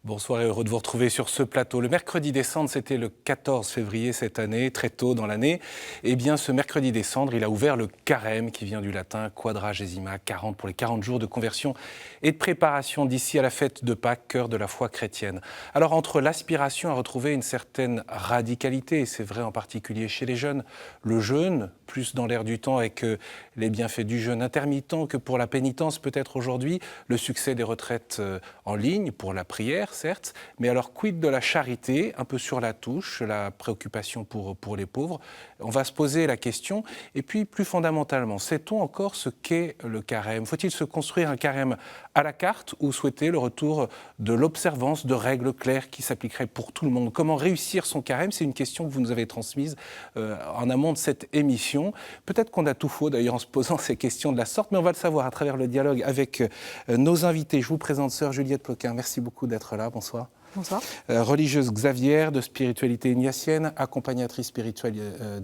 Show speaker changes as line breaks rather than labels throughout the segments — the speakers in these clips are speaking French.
Bonsoir et heureux de vous retrouver sur ce plateau. Le mercredi des cendres, c'était le 14 février cette année, très tôt dans l'année. Eh bien, ce mercredi des cendres, il a ouvert le carême, qui vient du latin quadragesima, 40, pour les 40 jours de conversion et de préparation d'ici à la fête de Pâques, cœur de la foi chrétienne. Alors, entre l'aspiration à retrouver une certaine radicalité, et c'est vrai en particulier chez les jeunes, le jeûne, plus dans l'air du temps avec les bienfaits du jeûne intermittent que pour la pénitence peut-être aujourd'hui, le succès des retraites en ligne pour la prière, certes, mais alors quid de la charité, un peu sur la touche, la préoccupation pour les pauvres. On va se poser la question, et puis plus fondamentalement, sait-on encore ce qu'est le carême? Faut-il se construire un carême à la carte ou souhaiter le retour de l'observance de règles claires qui s'appliqueraient pour tout le monde? Comment réussir son carême? C'est une question que vous nous avez transmise en amont de cette émission. Peut-être qu'on a tout faux d'ailleurs en se posant ces questions de la sorte, mais on va le savoir à travers le dialogue avec nos invités. Je vous présente sœur Juliette Ploquin. Merci beaucoup d'être là. Bonsoir.
Bonsoir.
Religieuse Xavière de spiritualité ignatienne, accompagnatrice spirituelle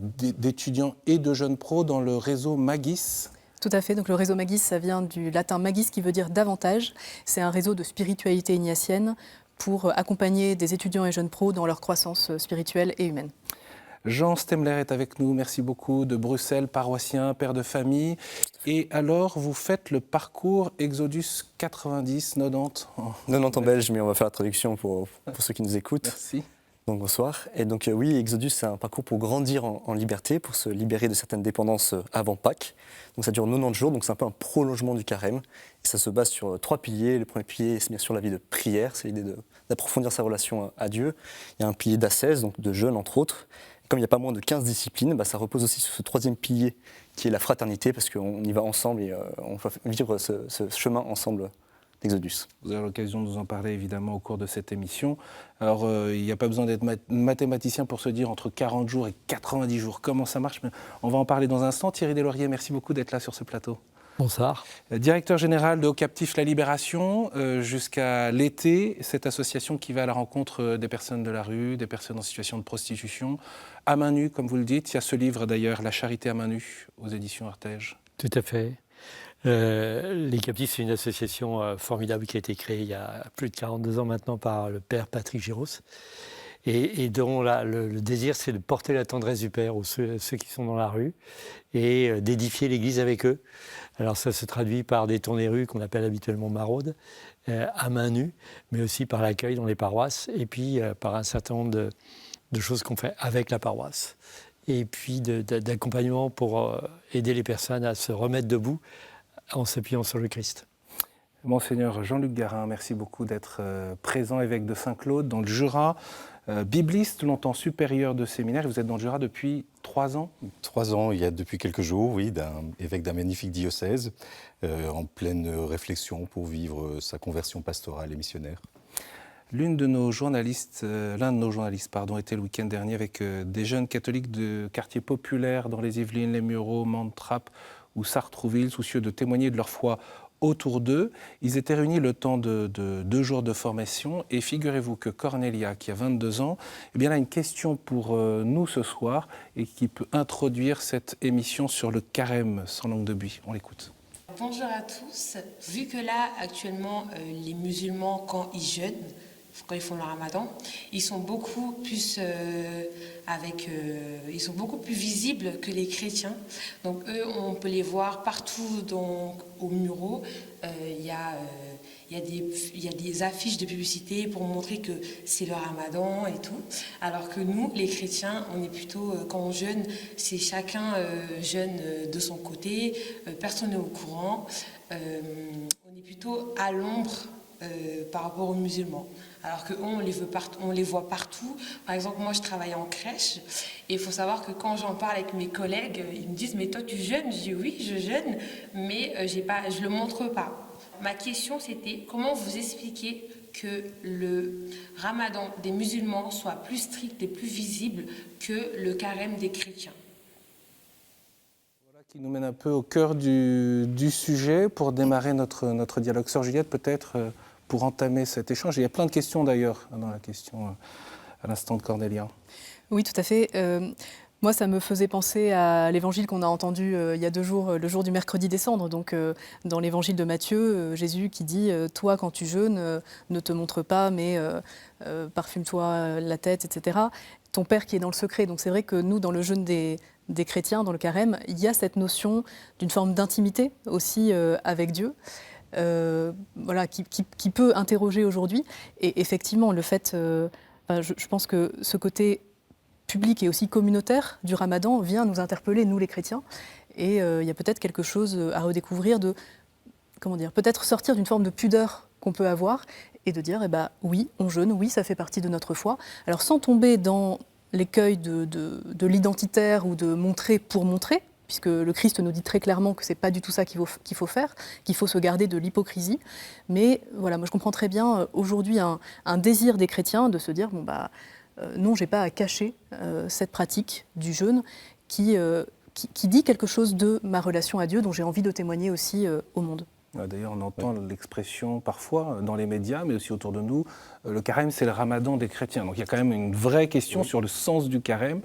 d'étudiants et de jeunes pros dans le réseau Magis.
Tout à fait. Donc le réseau Magis, ça vient du latin magis qui veut dire davantage. C'est un réseau de spiritualité ignatienne pour accompagner des étudiants et jeunes pros dans leur croissance spirituelle et humaine.
Jean Stemler est avec nous, merci beaucoup, de Bruxelles, paroissien, père de famille. Et alors, vous faites le parcours Exodus 90, 90
90 en belge, mais on va faire la traduction pour ceux qui nous écoutent.
Merci.
Donc bonsoir. Et donc oui, Exodus, c'est un parcours pour grandir en liberté, pour se libérer de certaines dépendances avant Pâques. Donc ça dure 90 jours, donc c'est un peu un prolongement du carême. Et ça se base sur 3 piliers. Le premier pilier, c'est bien sûr la vie de prière, c'est l'idée d'approfondir sa relation à Dieu. Il y a un pilier d'ascèse, donc de jeûne entre autres. Comme il n'y a pas moins de 15 disciplines, ça repose aussi sur ce 3e pilier qui est la fraternité, parce qu'on y va ensemble et on va vivre ce chemin ensemble d'Exodus.
Vous avez l'occasion de nous en parler évidemment au cours de cette émission. Alors il n'y a pas besoin d'être mathématicien pour se dire entre 40 jours et 90 jours comment ça marche, mais on va en parler dans un instant. Thierry Deslauriers, merci beaucoup d'être là sur ce plateau.
Bonsoir.
Directeur général de Haut Captif La Libération, jusqu'à l'été, cette association qui va à la rencontre des personnes de la rue, des personnes en situation de prostitution, à main nue, comme vous le dites. Il y a ce livre d'ailleurs, La charité à main nue, aux éditions Artege.
Tout à fait. Les Captifs, c'est une association formidable qui a été créée il y a plus de 42 ans maintenant par le père Patrick Giros, et dont le désir, c'est de porter la tendresse du Père aux ceux qui sont dans la rue et d'édifier l'Église avec eux. Alors ça se traduit par des tournées rues qu'on appelle habituellement maraudes, à main nue, mais aussi par l'accueil dans les paroisses, et puis par un certain nombre de choses qu'on fait avec la paroisse, et puis d'accompagnement pour aider les personnes à se remettre debout en s'appuyant sur le Christ.
Monseigneur Jean-Luc Garin, merci beaucoup d'être présent, évêque de Saint-Claude, dans le Jura. Bibliste, longtemps supérieur de séminaire. Vous êtes dans le Jura depuis 3 ans?
3 ans, il y a depuis quelques jours, oui, évêque d'un magnifique diocèse, en pleine réflexion pour vivre sa conversion pastorale et missionnaire.
L'un de nos journalistes était le week-end dernier avec des jeunes catholiques de quartiers populaires dans les Yvelines, les Mureaux, Mantes-Trappes ou Sartrouville, soucieux de témoigner de leur foi autour d'eux. Ils étaient réunis le temps de 2 jours de formation, et figurez-vous que Cornelia, qui a 22 ans, eh bien, a une question pour nous ce soir et qui peut introduire cette émission sur le carême sans langue de buis. On l'écoute.
Bonjour à tous. Vu que là, actuellement, les musulmans, quand ils jeûnent, quand ils font le ramadan, ils sont beaucoup plus ils sont beaucoup plus visibles que les chrétiens. Donc eux, on peut les voir partout au Mureaux. Il y a des affiches de publicité pour montrer que c'est le ramadan et tout. Alors que nous, les chrétiens, on est plutôt, quand on jeûne, c'est chacun jeûne de son côté, personne n'est au courant. On est plutôt à l'ombre par rapport aux musulmans. Alors qu'eux, on les voit partout. Par exemple, moi, je travaille en crèche. Et il faut savoir que quand j'en parle avec mes collègues, ils me disent « Mais toi, tu jeûnes ?» Je dis « Oui, je jeûne, mais je ne le montre pas. » Ma question, c'était comment vous expliquer que le ramadan des musulmans soit plus strict et plus visible que le carême des chrétiens.
Voilà qui nous mène un peu au cœur du sujet pour démarrer notre dialogue. Sœur Juliette, peut-être pour entamer cet échange. Il y a plein de questions d'ailleurs dans la question à l'instant de Cornelia.
Oui, tout à fait. Moi, ça me faisait penser à l'évangile qu'on a entendu il y a 2 jours, le jour du mercredi des cendres. Donc, dans l'évangile de Matthieu, Jésus qui dit « Toi, quand tu jeûnes, ne te montre pas, mais parfume-toi la tête, etc. » Ton Père qui est dans le secret. Donc, c'est vrai que nous, dans le jeûne des chrétiens, dans le carême, il y a cette notion d'une forme d'intimité aussi avec Dieu. Voilà, qui peut interroger aujourd'hui. Et effectivement, le fait, je pense que ce côté public et aussi communautaire du Ramadan vient nous interpeller, nous les chrétiens. Et il y a peut-être quelque chose à redécouvrir de, peut-être sortir d'une forme de pudeur qu'on peut avoir et de dire, oui, on jeûne, oui, ça fait partie de notre foi. Alors sans tomber dans l'écueil de l'identitaire ou de montrer pour montrer, puisque le Christ nous dit très clairement que ce n'est pas du tout ça qu'il faut faire, qu'il faut se garder de l'hypocrisie. Mais voilà, moi je comprends très bien aujourd'hui un désir des chrétiens de se dire, non, je n'ai pas à cacher cette pratique du jeûne qui dit quelque chose de ma relation à Dieu, dont j'ai envie de témoigner aussi au monde.
D'ailleurs, on entend l'expression parfois dans les médias, mais aussi autour de nous, le carême, c'est le ramadan des chrétiens. Donc il y a quand même une vraie question sur le sens du carême.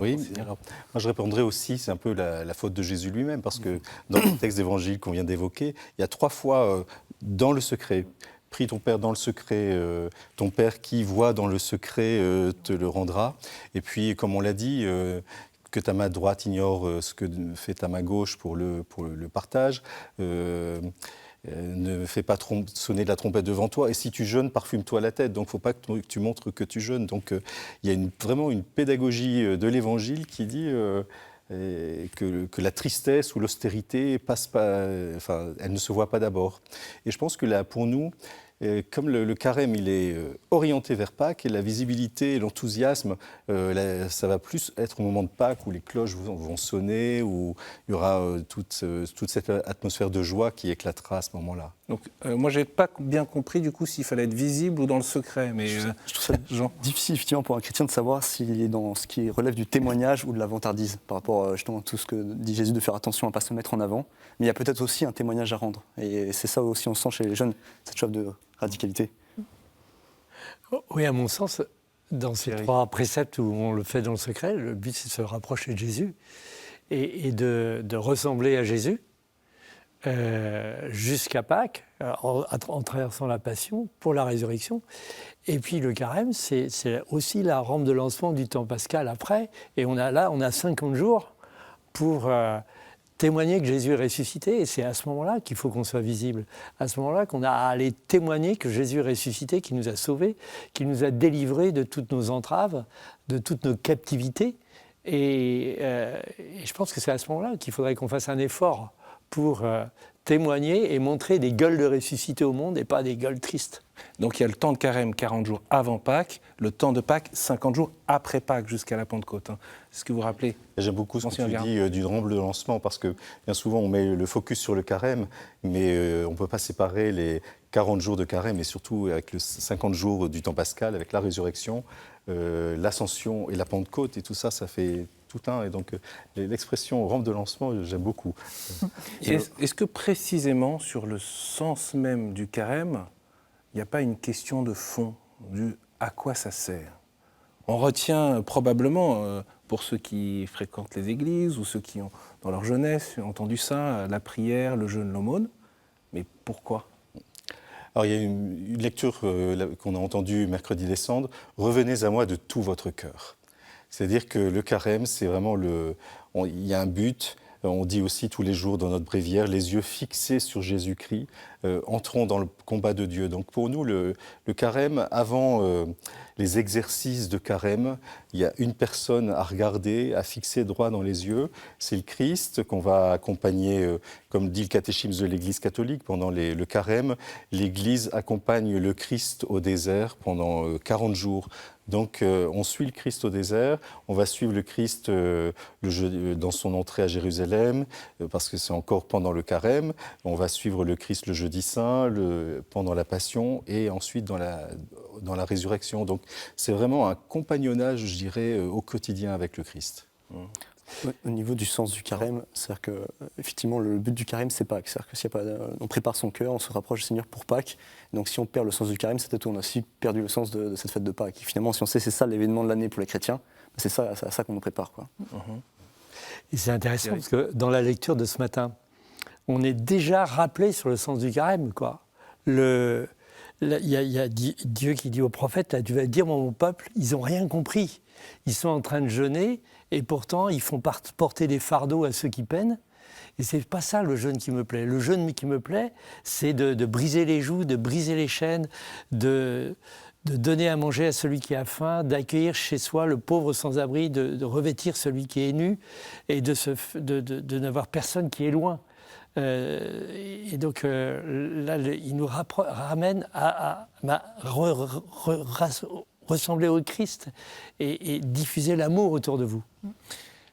Oui, alors, moi je répondrais aussi, c'est un peu la faute de Jésus lui-même, parce que dans le texte d'évangile qu'on vient d'évoquer, il y a 3 fois dans le secret. Prie ton Père dans le secret, ton Père qui voit dans le secret te le rendra. Et puis, comme on l'a dit, que ta main droite ignore ce que fait ta main gauche pour le partage. Ne fais pas sonner la trompette devant toi. Et si tu jeûnes, parfume-toi la tête. Donc, il ne faut pas que tu montres que tu jeûnes. Donc, il y a vraiment une pédagogie de l'Évangile qui dit que la tristesse ou l'austérité elle ne se voit pas d'abord. Et je pense que là, pour nous, comme le carême, il est orienté vers Pâques, et la visibilité et l'enthousiasme, ça va plus être au moment de Pâques où les cloches vont sonner, où il y aura toute cette atmosphère de joie qui éclatera à ce moment-là.
Donc, moi, je n'ai pas bien compris du coup s'il fallait être visible ou dans le secret. Mais
je trouve ça difficile effectivement pour un chrétien de savoir s'il est dans ce qui relève du témoignage ou de la vantardise par rapport justement à tout ce que dit Jésus, de faire attention à ne pas se mettre en avant. Mais il y a peut-être aussi un témoignage à rendre. Et c'est ça aussi, on sent chez les jeunes, cette soif de radicalité.
Oui, à mon sens, dans ces 3 préceptes où on le fait dans le secret, le but c'est de se rapprocher de Jésus et de ressembler à Jésus jusqu'à Pâques, en traversant la Passion pour la résurrection. Et puis le carême, c'est aussi la rampe de lancement du temps pascal après. Et on a 50 jours pour témoigner que Jésus est ressuscité, et c'est à ce moment-là qu'il faut qu'on soit visible. À ce moment-là qu'on a à aller témoigner que Jésus est ressuscité, qu'il nous a sauvés, qu'il nous a délivrés de toutes nos entraves, de toutes nos captivités. Et je pense que c'est à ce moment-là qu'il faudrait qu'on fasse un effort pour témoigner et montrer des gueules de ressuscité au monde et pas des gueules tristes.
Donc il y a le temps de carême 40 jours avant Pâques, le temps de Pâques 50 jours après Pâques jusqu'à la Pentecôte. C'est ce que vous rappelez?
J'aime beaucoup ce que tu dis d'une rampe de lancement, parce que bien souvent on met le focus sur le carême, mais on ne peut pas séparer les 40 jours de carême, et surtout avec les 50 jours du temps pascal, avec la résurrection, l'ascension et la Pentecôte, et tout ça, ça fait tout un. Et donc l'expression rampe de lancement, j'aime beaucoup.
Est-ce que précisément sur le sens même du carême, il n'y a pas une question de fond, à quoi ça sert? On retient probablement, pour ceux qui fréquentent les églises ou ceux qui ont, dans leur jeunesse, entendu ça, la prière, le jeûne, l'aumône, mais pourquoi?
Alors il y a une lecture qu'on a entendue mercredi des cendres, « Revenez à moi de tout votre cœur ». C'est-à-dire que le carême, c'est vraiment il y a un but. On dit aussi tous les jours dans notre bréviaire, les yeux fixés sur Jésus-Christ, entrons dans le combat de Dieu. Donc pour nous, le carême, avant les exercices de carême, il y a une personne à regarder, à fixer droit dans les yeux. C'est le Christ qu'on va accompagner, comme dit le catéchisme de l'Église catholique, pendant le carême. L'Église accompagne le Christ au désert pendant 40 jours. Donc on suit le Christ au désert, on va suivre le Christ dans son entrée à Jérusalem, parce que c'est encore pendant le carême, on va suivre le Christ le jeudi saint, pendant la Passion, et ensuite dans la résurrection. Donc c'est vraiment un compagnonnage, je dirais, au quotidien avec le Christ.
Au niveau du sens du carême, c'est-à-dire que effectivement le but du carême c'est Pâques, c'est-à-dire que s'il y a pas, on prépare son cœur, on se rapproche du Seigneur pour Pâques. Donc si on perd le sens du carême, c'est peut-être qu'on a aussi perdu le sens de cette fête de Pâques. Et finalement, si on sait c'est ça l'événement de l'année pour les chrétiens, C'est ça, à ça qu'on nous prépare, quoi.
Et c'est intéressant parce que dans la lecture de ce matin, on est déjà rappelé sur le sens du carême, quoi. Il y a Dieu qui dit au prophète, tu vas dire, mon peuple, ils n'ont rien compris. Ils sont en train de jeûner et pourtant ils font porter des fardeaux à ceux qui peinent. Et c'est pas ça le jeûne qui me plaît. Le jeûne qui me plaît, c'est de briser les joues, de briser les chaînes, de donner à manger à celui qui a faim, d'accueillir chez soi le pauvre sans-abri, de revêtir celui qui est nu et de n'avoir personne qui est loin. Et donc là, il nous ramène à ressembler au Christ et diffuser l'amour autour de vous.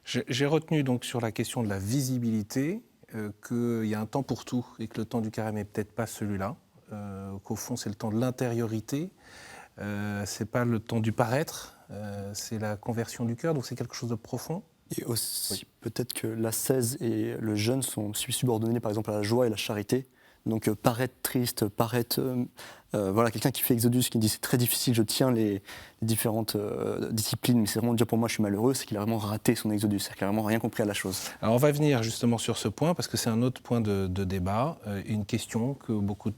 J'ai retenu donc sur la question de la visibilité qu'il y a un temps pour tout et que le temps du carême n'est peut-être pas celui-là, qu'au fond c'est le temps de l'intériorité, c'est pas le temps du paraître, c'est la conversion du cœur, donc c'est quelque chose de profond.
Et aussi, peut-être que l'ascèse et le jeûne sont subordonnés par exemple à la joie et la charité. Donc paraître triste, paraître... voilà, quelqu'un qui fait Exodus, qui dit c'est très difficile, je tiens les différentes disciplines, mais c'est vraiment déjà pour moi je suis malheureux, c'est qu'il a vraiment raté son Exodus, c'est qu'il a vraiment rien compris à la chose.
Alors on va venir justement sur ce point, parce que c'est un autre point de débat, et une question que beaucoup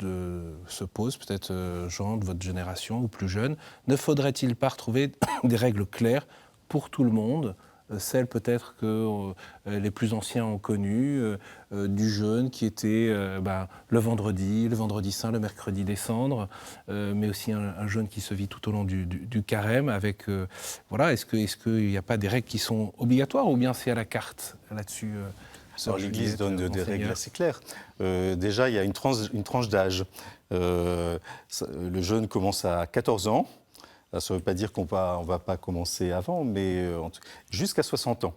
se posent, peut-être gens de votre génération ou plus jeunes. Ne faudrait-il pas retrouver des règles claires pour tout le monde, celles peut-être que les plus anciens ont connues, du jeûne qui était le vendredi saint, le mercredi des cendres, mais aussi un jeûne qui se vit tout au long du carême. Avec, voilà, est-ce qu'il n'y a pas des règles qui sont obligatoires ou bien c'est à la carte là-dessus
Alors, l'Église donne des règles assez claires. Déjà, il y a une tranche d'âge. Le jeûne commence à 14 ans. Ça ne veut pas dire qu'on ne va pas commencer avant, mais jusqu'à 60 ans.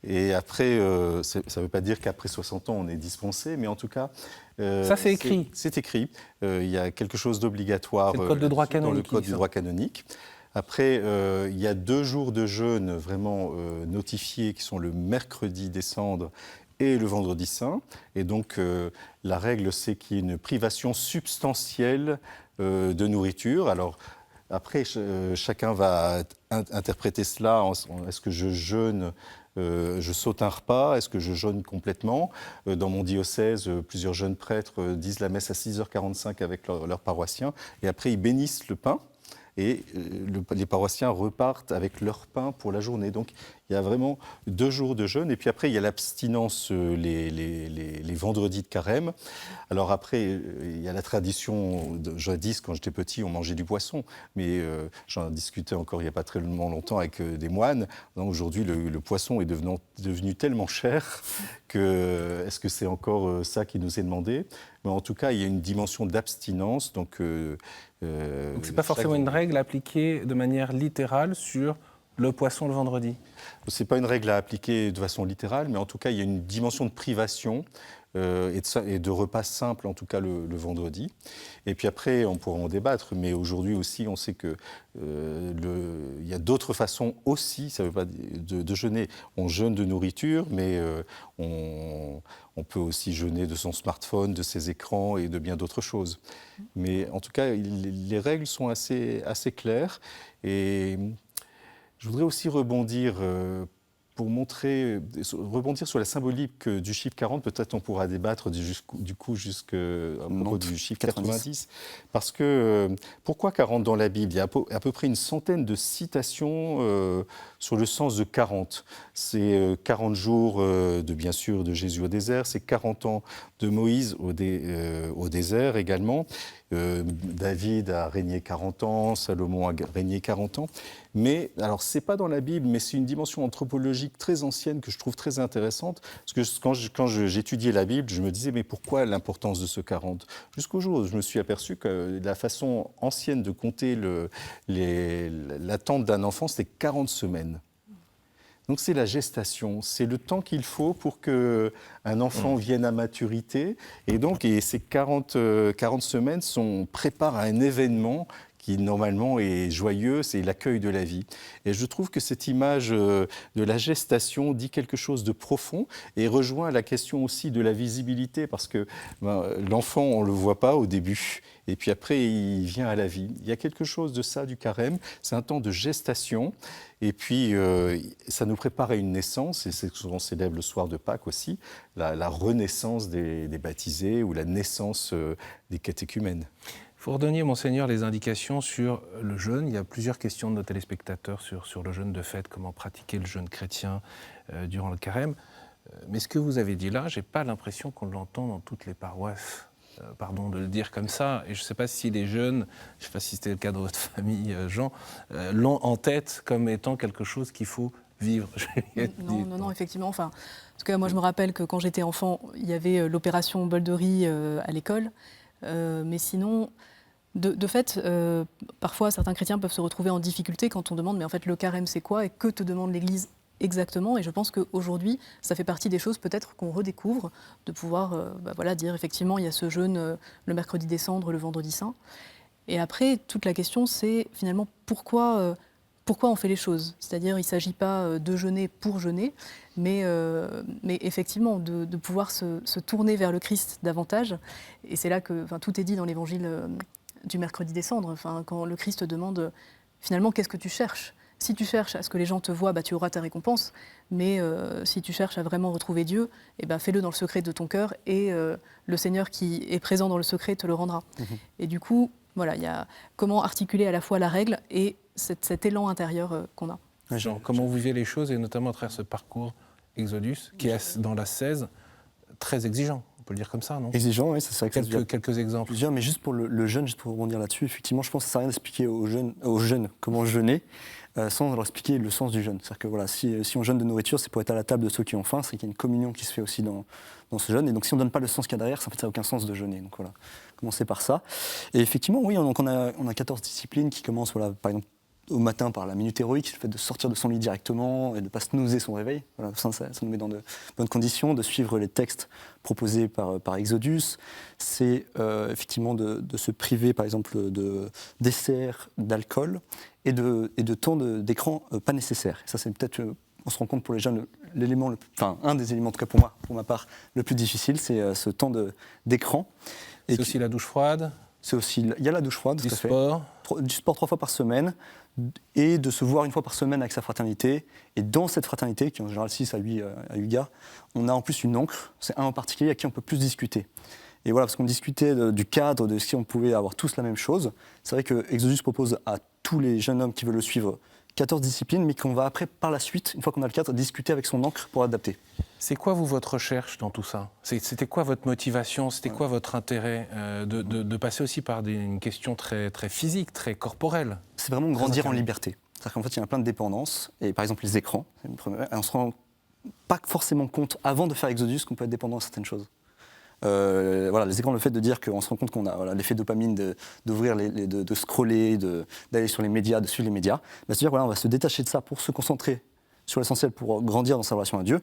Et après, ça ne veut pas dire qu'après 60 ans, on est dispensé, mais en tout cas...
ça, c'est écrit.
C'est écrit. Il y a quelque chose d'obligatoire
dans le
code du droit canonique. Après, il y a 2 jours de jeûne vraiment notifiés, qui sont le mercredi des cendres et le vendredi saint. Et donc, la règle, c'est qu'il y ait une privation substantielle de nourriture. Alors, après, chacun va interpréter cela. Est-ce que je jeûne, je saute un repas? Est-ce que je jeûne complètement? Dans mon diocèse, plusieurs jeunes prêtres disent la messe à 6h45 avec leurs paroissiens. Et après, ils bénissent le pain. Et les paroissiens repartent avec leur pain pour la journée. Donc, il y a vraiment 2 jours de jeûne. Et puis après, il y a l'abstinence les vendredis de carême. Alors après, il y a la tradition, jadis, quand j'étais petit, on mangeait du poisson. Mais j'en discutais encore il n'y a pas très longtemps avec des moines. Aujourd'hui, le poisson est devenu tellement cher que est-ce que c'est encore ça qui nous est demandé? Mais en tout cas, il y a une dimension d'abstinence. Donc, ce n'est
pas forcément une règle appliquée de manière littérale sur le poisson le vendredi?
Ce n'est pas une règle à appliquer de façon littérale, mais en tout cas, il y a une dimension de privation et de repas simples, en tout cas le vendredi. Et puis après, on pourra en débattre, mais aujourd'hui aussi, on sait qu'il y a d'autres façons aussi, ça ne veut pas de jeûner. On jeûne de nourriture, mais on peut aussi jeûner de son smartphone, de ses écrans et de bien d'autres choses. Mais en tout cas, les règles sont assez claires. Et je voudrais aussi rebondir sur la symbolique du chiffre 40. Peut-être on pourra débattre du coup jusqu'à propos du chiffre 90. Parce que pourquoi 40 dans la Bible? Il y a à peu près une centaine de citations sur le sens de 40. C'est 40 jours, bien sûr, de Jésus au désert. C'est 40 ans de Moïse au désert également. David a régné 40 ans, Salomon a régné 40 ans. Mais, alors, ce n'est pas dans la Bible, mais c'est une dimension anthropologique très ancienne que je trouve très intéressante. Parce que quand j'étudiais la Bible, je me disais, mais pourquoi l'importance de ce 40? Jusqu'au jour où je me suis aperçu que la façon ancienne de compter l'attente d'un enfant, c'était 40 semaines. Donc c'est la gestation, c'est le temps qu'il faut pour qu'un enfant vienne à maturité. Et ces 40 semaines préparent à un événement qui normalement est joyeux, c'est l'accueil de la vie. Et je trouve que cette image de la gestation dit quelque chose de profond et rejoint la question aussi de la visibilité, parce que l'enfant, on ne le voit pas au début, et puis après, il vient à la vie. Il y a quelque chose de ça, du carême, c'est un temps de gestation, et puis ça nous prépare à une naissance, et c'est ce qu'on célèbre le soir de Pâques aussi, la renaissance des baptisés, ou la naissance des catéchumènes.
Vous redonniez, Monseigneur, les indications sur le jeûne. Il y a plusieurs questions de nos téléspectateurs sur le jeûne de fête, comment pratiquer le jeûne chrétien durant le carême. Mais ce que vous avez dit là, je n'ai pas l'impression qu'on l'entend dans toutes les paroisses. Pardon de le dire comme ça. Et je ne sais pas si les jeunes, je ne sais pas si c'était le cas de votre famille, Jean, l'ont en tête comme étant quelque chose qu'il faut vivre.
Non, effectivement. Enfin, en tout cas, moi, je me rappelle que quand j'étais enfant, il y avait l'opération bol de riz à l'école. Mais sinon, de fait, parfois, certains chrétiens peuvent se retrouver en difficulté quand on demande, mais en fait, le carême, c'est quoi et que te demande l'Église exactement? Et je pense qu'aujourd'hui, ça fait partie des choses peut-être qu'on redécouvre, de pouvoir dire effectivement, il y a ce jeûne le mercredi des cendres, le vendredi saint. Et après, toute la question, c'est finalement pourquoi on fait les choses. C'est-à-dire, il ne s'agit pas de jeûner pour jeûner, mais effectivement de pouvoir se tourner vers le Christ davantage. Et c'est là que tout est dit dans l'évangile du mercredi des cendres. Quand le Christ demande finalement qu'est-ce que tu cherches. Si tu cherches à ce que les gens te voient, tu auras ta récompense. Mais si tu cherches à vraiment retrouver Dieu, fais-le dans le secret de ton cœur et le Seigneur qui est présent dans le secret te le rendra. Et du coup, voilà, il y a comment articuler à la fois la règle et cet élan intérieur qu'on a.
Jean, comment vous vivez les choses, et notamment à travers ce parcours Exodus, qui est dans l'ascèse très exigeant, on peut le dire comme ça, non?
Exigeant, oui, c'est vrai.
Quelques exemples.
Plusieurs, mais juste pour le jeûne, juste pour rebondir là-dessus, effectivement, je pense que ça ne sert à rien d'expliquer aux jeunes comment jeûner sans leur expliquer le sens du jeûne. C'est-à-dire que voilà, si on jeûne de nourriture, c'est pour être à la table de ceux qui ont faim, c'est qu'il y a une communion qui se fait aussi dans ce jeûne. Et donc si on ne donne pas le sens qu'il y a derrière, ça n'a aucun sens de jeûner. Donc voilà, commencer par ça. Et effectivement, oui, on a 14 disciplines qui commencent, voilà, par exemple, au matin par la minute héroïque, le fait de sortir de son lit directement et de ne pas snoozer son réveil. Voilà, ça nous met dans de bonnes conditions, de suivre les textes proposés par Exodus. C'est effectivement de se priver, par exemple, de desserts, d'alcool et de temps d'écran pas nécessaire. Et ça, c'est peut-être, on se rend compte pour les jeunes, un des éléments, en tout cas pour ma part, le plus difficile, c'est ce temps d'écran.
C'est aussi la douche froide.
Il y a la douche froide,
du sport.
Du sport 3 fois par semaine, et de se voir 1 fois par semaine avec sa fraternité. Et dans cette fraternité, qui est en général 6 à 8 gars, on a en plus une encre, c'est un en particulier à qui on peut plus discuter. Et voilà, parce qu'on discutait du cadre, de si on pouvait avoir tous la même chose. C'est vrai que Exodus propose à tous les jeunes hommes qui veulent le suivre 14 disciplines, mais qu'on va après, par la suite, une fois qu'on a le cadre, discuter avec son encre pour adapter.
C'est quoi, vous, votre recherche dans tout ça? C'était quoi votre motivation? C'était quoi votre intérêt de passer aussi par une question très, très physique, très corporelle?
C'est vraiment grandir en liberté. C'est-à-dire qu'en fait, il y a plein de dépendances. Et par exemple, les écrans, on ne se rend pas forcément compte, avant de faire Exodus, qu'on peut être dépendant à certaines choses. Les écrans, le fait de dire qu'on se rend compte qu'on a l'effet dopamine d'ouvrir, de scroller, d'aller sur les médias, de suivre les médias, c'est-à-dire on va se détacher de ça pour se concentrer sur l'essentiel, pour grandir dans sa relation à Dieu.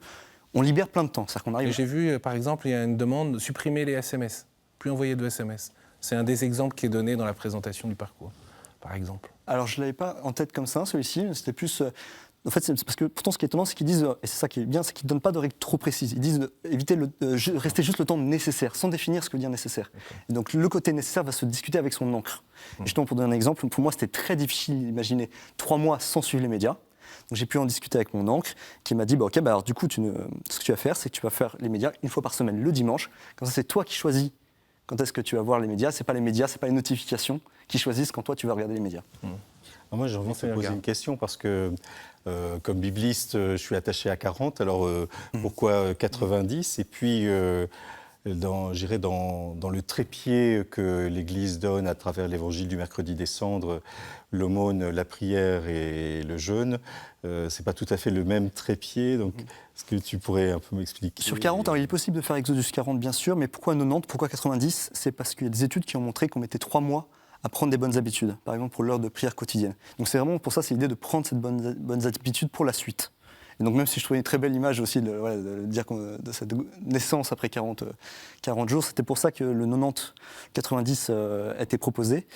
On libère plein de temps. C'est-à-dire qu'on arrive...
J'ai vu, par exemple, il y a une demande de supprimer les SMS, plus envoyer de SMS. C'est un des exemples qui est donné dans la présentation du parcours, par exemple. Alors,
je ne l'avais pas en tête comme ça, celui-ci. C'était plus... En fait, c'est parce que pourtant, ce qui est étonnant, c'est qu'ils disent, et c'est ça qui est bien, c'est qu'ils ne donnent pas de règles trop précises. Ils disent éviter rester juste le temps nécessaire, sans définir ce que veut dire nécessaire. Et donc, le côté nécessaire va se discuter avec son encre. Et justement, pour donner un exemple, pour moi, c'était très difficile d'imaginer 3 mois sans suivre les médias. Donc, j'ai pu en discuter avec mon encre, qui m'a dit, alors du coup, ce que tu vas faire, c'est que tu vas faire les médias 1 fois par semaine, le dimanche. Comme ça, c'est toi qui choisis quand est-ce que tu vas voir les médias. C'est pas les médias, c'est pas les notifications qui choisissent quand toi, tu vas regarder les médias.
Moi, j'ai envie de te poser une question parce que, comme bibliste, je suis attaché à 40. Alors, pourquoi 90? Et puis, dans le trépied que l'Église donne à travers l'évangile du mercredi des cendres, l'aumône, la prière et le jeûne, c'est pas tout à fait le même trépied. Donc, est-ce que tu pourrais un peu m'expliquer?
Sur 40, alors, il est possible de faire Exodus 40, bien sûr, mais pourquoi 90, pourquoi 90? C'est parce qu'il y a des études qui ont montré qu'on mettait 3 mois à prendre des bonnes habitudes, par exemple pour l'heure de prière quotidienne. Donc c'est vraiment pour ça, c'est l'idée de prendre cette bonnes habitudes pour la suite. Et donc même si je trouvais une très belle image aussi de dire de cette naissance après 40 jours, c'était pour ça que le 90 a été proposé.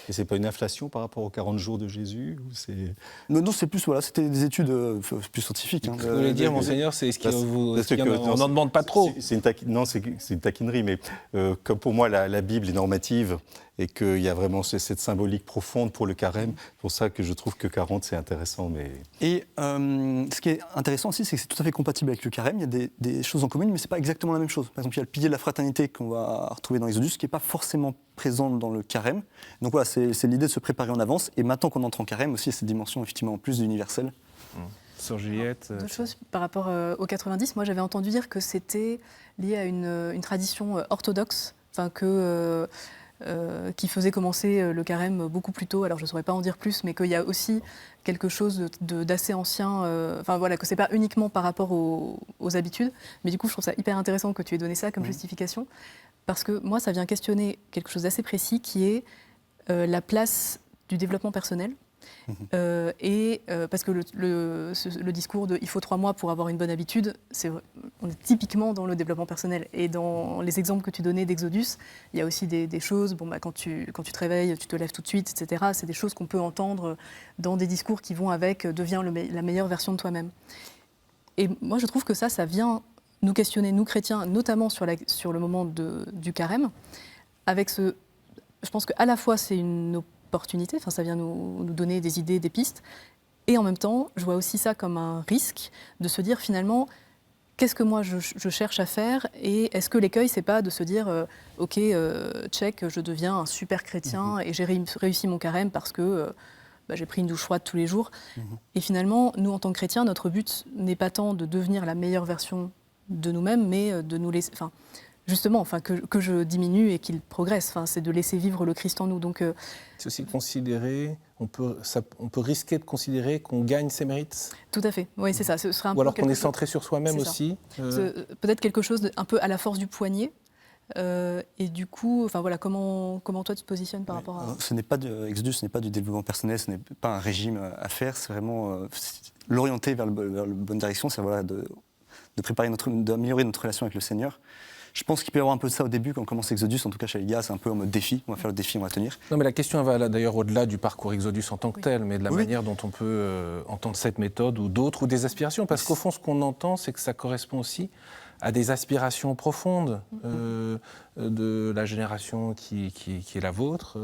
Et c'est pas une inflation par rapport aux 40 jours de Jésus ou c'est...
Non, c'est plus, c'était des études plus scientifiques.
Ce que vous voulez dire, monseigneur, c'est on n'en demande pas trop.
C'est une taquinerie, mais comme pour moi la Bible est normative et qu'il y a vraiment cette symbolique profonde pour le carême, c'est pour ça que je trouve que 40 c'est intéressant. Mais...
Et ce qui est intéressant aussi, c'est que c'est tout à fait compatible avec le carême. Il y a des choses en commun, mais c'est pas exactement la même chose. Par exemple, il y a le pilier de la fraternité qu'on va retrouver dans Exodus, qui n'est pas forcément présent dans le carême. Donc voilà, c'est l'idée de se préparer en avance. Et maintenant qu'on entre en carême aussi, il y a cette dimension effectivement en plus d'universel.
Sur Juliette.
Deux choses par rapport aux 90. Moi, j'avais entendu dire que c'était lié à une tradition orthodoxe, qui faisait commencer le carême beaucoup plus tôt. Alors, je ne saurais pas en dire plus, mais qu'il y a aussi quelque chose d'assez ancien. Que c'est pas uniquement par rapport aux habitudes. Mais du coup, je trouve ça hyper intéressant que tu aies donné ça comme justification, parce que moi, ça vient questionner quelque chose d'assez précis, qui est la place du développement personnel. Parce que le discours de « il faut 3 mois pour avoir une bonne habitude », on est typiquement dans le développement personnel. Et dans les exemples que tu donnais d'Exodus, il y a aussi des choses, quand tu te réveilles, tu te lèves tout de suite, etc. C'est des choses qu'on peut entendre dans des discours qui vont avec « deviens la meilleure version de toi-même ». Et moi, je trouve que ça vient nous questionner, nous chrétiens, notamment sur le moment du carême, avec je pense qu'à la fois, c'est une opportunité, ça vient nous donner des idées, des pistes, et en même temps, je vois aussi ça comme un risque de se dire finalement, qu'est-ce que moi je cherche à faire, et est-ce que l'écueil, c'est pas de se dire, ok, check, je deviens un super chrétien et j'ai réussi mon carême parce que j'ai pris une douche froide tous les jours. Et finalement, nous, en tant que chrétiens, notre but n'est pas tant de devenir la meilleure version de nous-mêmes, mais de nous laisser... Justement, que je diminue et qu'il progresse. C'est de laisser vivre le Christ en nous. Donc,
c'est aussi considérer, on peut risquer de considérer qu'on gagne ses mérites.
Tout à fait, oui, c'est ça. Ce serait
ou alors qu'on est centré sur soi-même aussi.
Peut-être quelque chose un peu à la force du poignet. Et du coup, comment toi tu te positionnes par rapport à...
Exodus, ce n'est pas du développement personnel, ce n'est pas un régime à faire, c'est vraiment l'orienter vers la bonne direction, c'est de préparer d'améliorer notre relation avec le Seigneur. Je pense qu'il peut y avoir un peu de ça au début, quand on commence Exodus, en tout cas chez les gars, c'est un peu en mode défi, on va faire le défi, on va tenir.
Non, mais la question va d'ailleurs au-delà du parcours Exodus en tant que tel, mais de la manière dont on peut entendre cette méthode ou d'autres, ou des aspirations, parce qu'au fond, ce qu'on entend, c'est que ça correspond aussi à des aspirations profondes de la génération qui est la vôtre,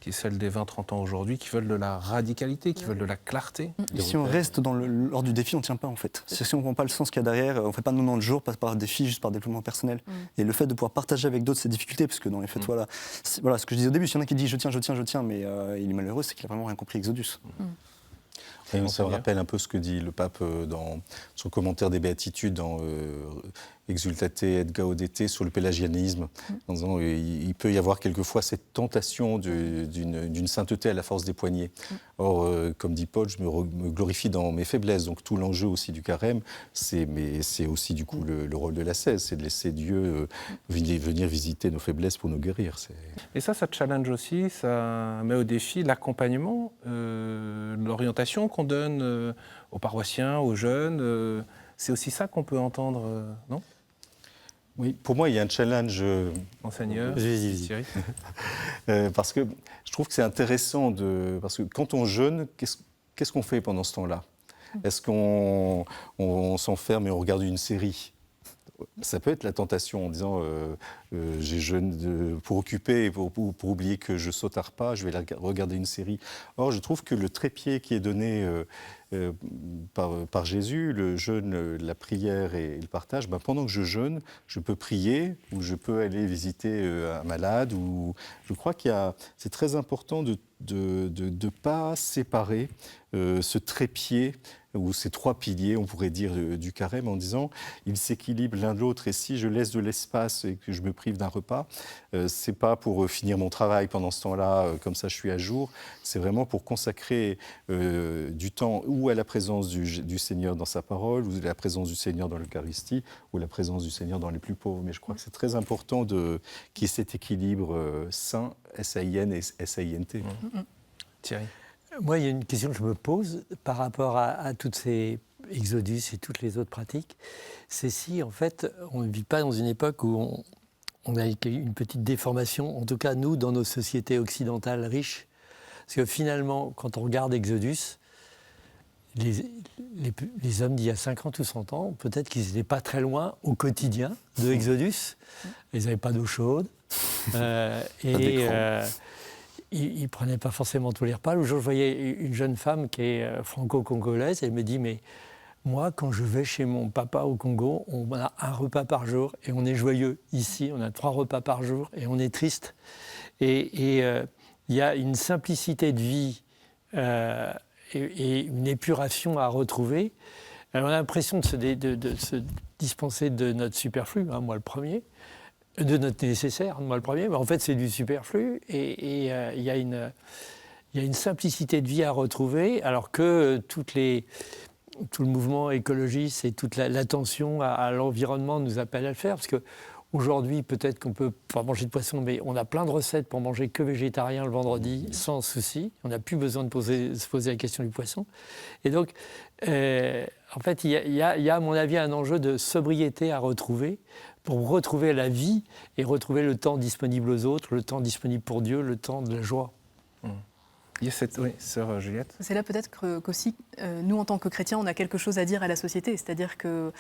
qui est celle des 20-30 ans aujourd'hui, qui veulent de la radicalité, qui veulent de la clarté.
Et si on reste lors du défi, on ne tient pas en fait. Si on ne comprend pas le sens qu'il y a derrière, on ne fait pas 90 jours, pas par défi, juste par développement personnel. Et le fait de pouvoir partager avec d'autres ces difficultés, parce que dans les faits, voilà, ce que je disais au début, s'il y en a qui dit je tiens, mais il est malheureux, c'est qu'il n'a vraiment rien compris Exodus.
Et ça me rappelle un peu ce que dit le pape dans son commentaire des béatitudes dans Exultate et Gaudete sur le pélagianisme, en disant il peut y avoir quelquefois cette tentation d'une sainteté à la force des poignets. Or, comme dit Paul, je me glorifie dans mes faiblesses. Donc tout l'enjeu aussi du carême, c'est aussi du coup le rôle de l'ascèse, c'est de laisser Dieu venir visiter nos faiblesses pour nous guérir.
Et ça challenge aussi, ça met au défi l'accompagnement, l'orientation qu'on donne aux paroissiens, aux jeunes. C'est aussi ça qu'on peut entendre, non ?
Oui, pour moi, il y a un challenge.
Monseigneur,
Thierry. Parce que je trouve que c'est intéressant parce que quand on jeûne, qu'est-ce qu'on fait pendant ce temps-là ? Est-ce qu'on s'enferme et on regarde une série ? Ça peut être la tentation en disant j'ai jeûne pour occuper et pour oublier que je saute à repas, je vais regarder une série. Or, je trouve que le trépied qui est donné par Jésus, le jeûne, la prière et le partage, pendant que je jeûne, je peux prier ou je peux aller visiter un malade. Je crois c'est très important de ne pas séparer ce trépied ou ces 3 piliers, on pourrait dire, du carême, en disant ils s'équilibrent l'un de l'autre, et si je laisse de l'espace et que je me prive d'un repas, c'est pas pour finir mon travail pendant ce temps-là, comme ça je suis à jour, c'est vraiment pour consacrer du temps ou à la présence du Seigneur dans sa parole, ou à la présence du Seigneur dans l'Eucharistie, ou la présence du Seigneur dans les plus pauvres. Mais je crois que c'est très important qu'il y ait cet équilibre sain, S-A-I-N et S-A-I-N-T.
Thierry.
Moi, il y a une question que je me pose par rapport à toutes ces Exodus et toutes les autres pratiques, c'est si, en fait, on ne vit pas dans une époque où on a une petite déformation, en tout cas, nous, dans nos sociétés occidentales riches. Parce que finalement, quand on regarde Exodus, les hommes d'il y a 50 ou 100 ans, peut-être qu'ils n'étaient pas très loin au quotidien de Exodus. Ils n'avaient pas d'eau chaude. Ils ne prenaient pas forcément tous les repas. Le jour, je voyais une jeune femme qui est franco-congolaise. Elle me dit, mais moi, quand je vais chez mon papa au Congo, on a un repas par jour et on est joyeux. Ici, on a 3 repas par jour et on est triste. Et il y a une simplicité de vie et une épuration à retrouver. Alors, on a l'impression de se dispenser de notre superflu, hein, moi le premier, de notre nécessaire, moi le premier, mais en fait c'est du superflu et il y a une simplicité de vie à retrouver, alors que tout le mouvement écologiste et toute l'attention à l'environnement nous appelle à le faire, parce que aujourd'hui, peut-être qu'on peut pas manger de poisson, mais on a plein de recettes pour manger que végétarien le vendredi, sans souci. On n'a plus besoin de se poser la question du poisson. Et donc, en fait, il y a, à mon avis, un enjeu de sobriété à retrouver pour retrouver la vie et retrouver le temps disponible aux autres, le temps disponible pour Dieu, le temps de la joie.
Oui, sœur Juliette.
C'est là peut-être qu'aussi, nous, en tant que chrétiens, on a quelque chose à dire à la société. C'est-à-dire que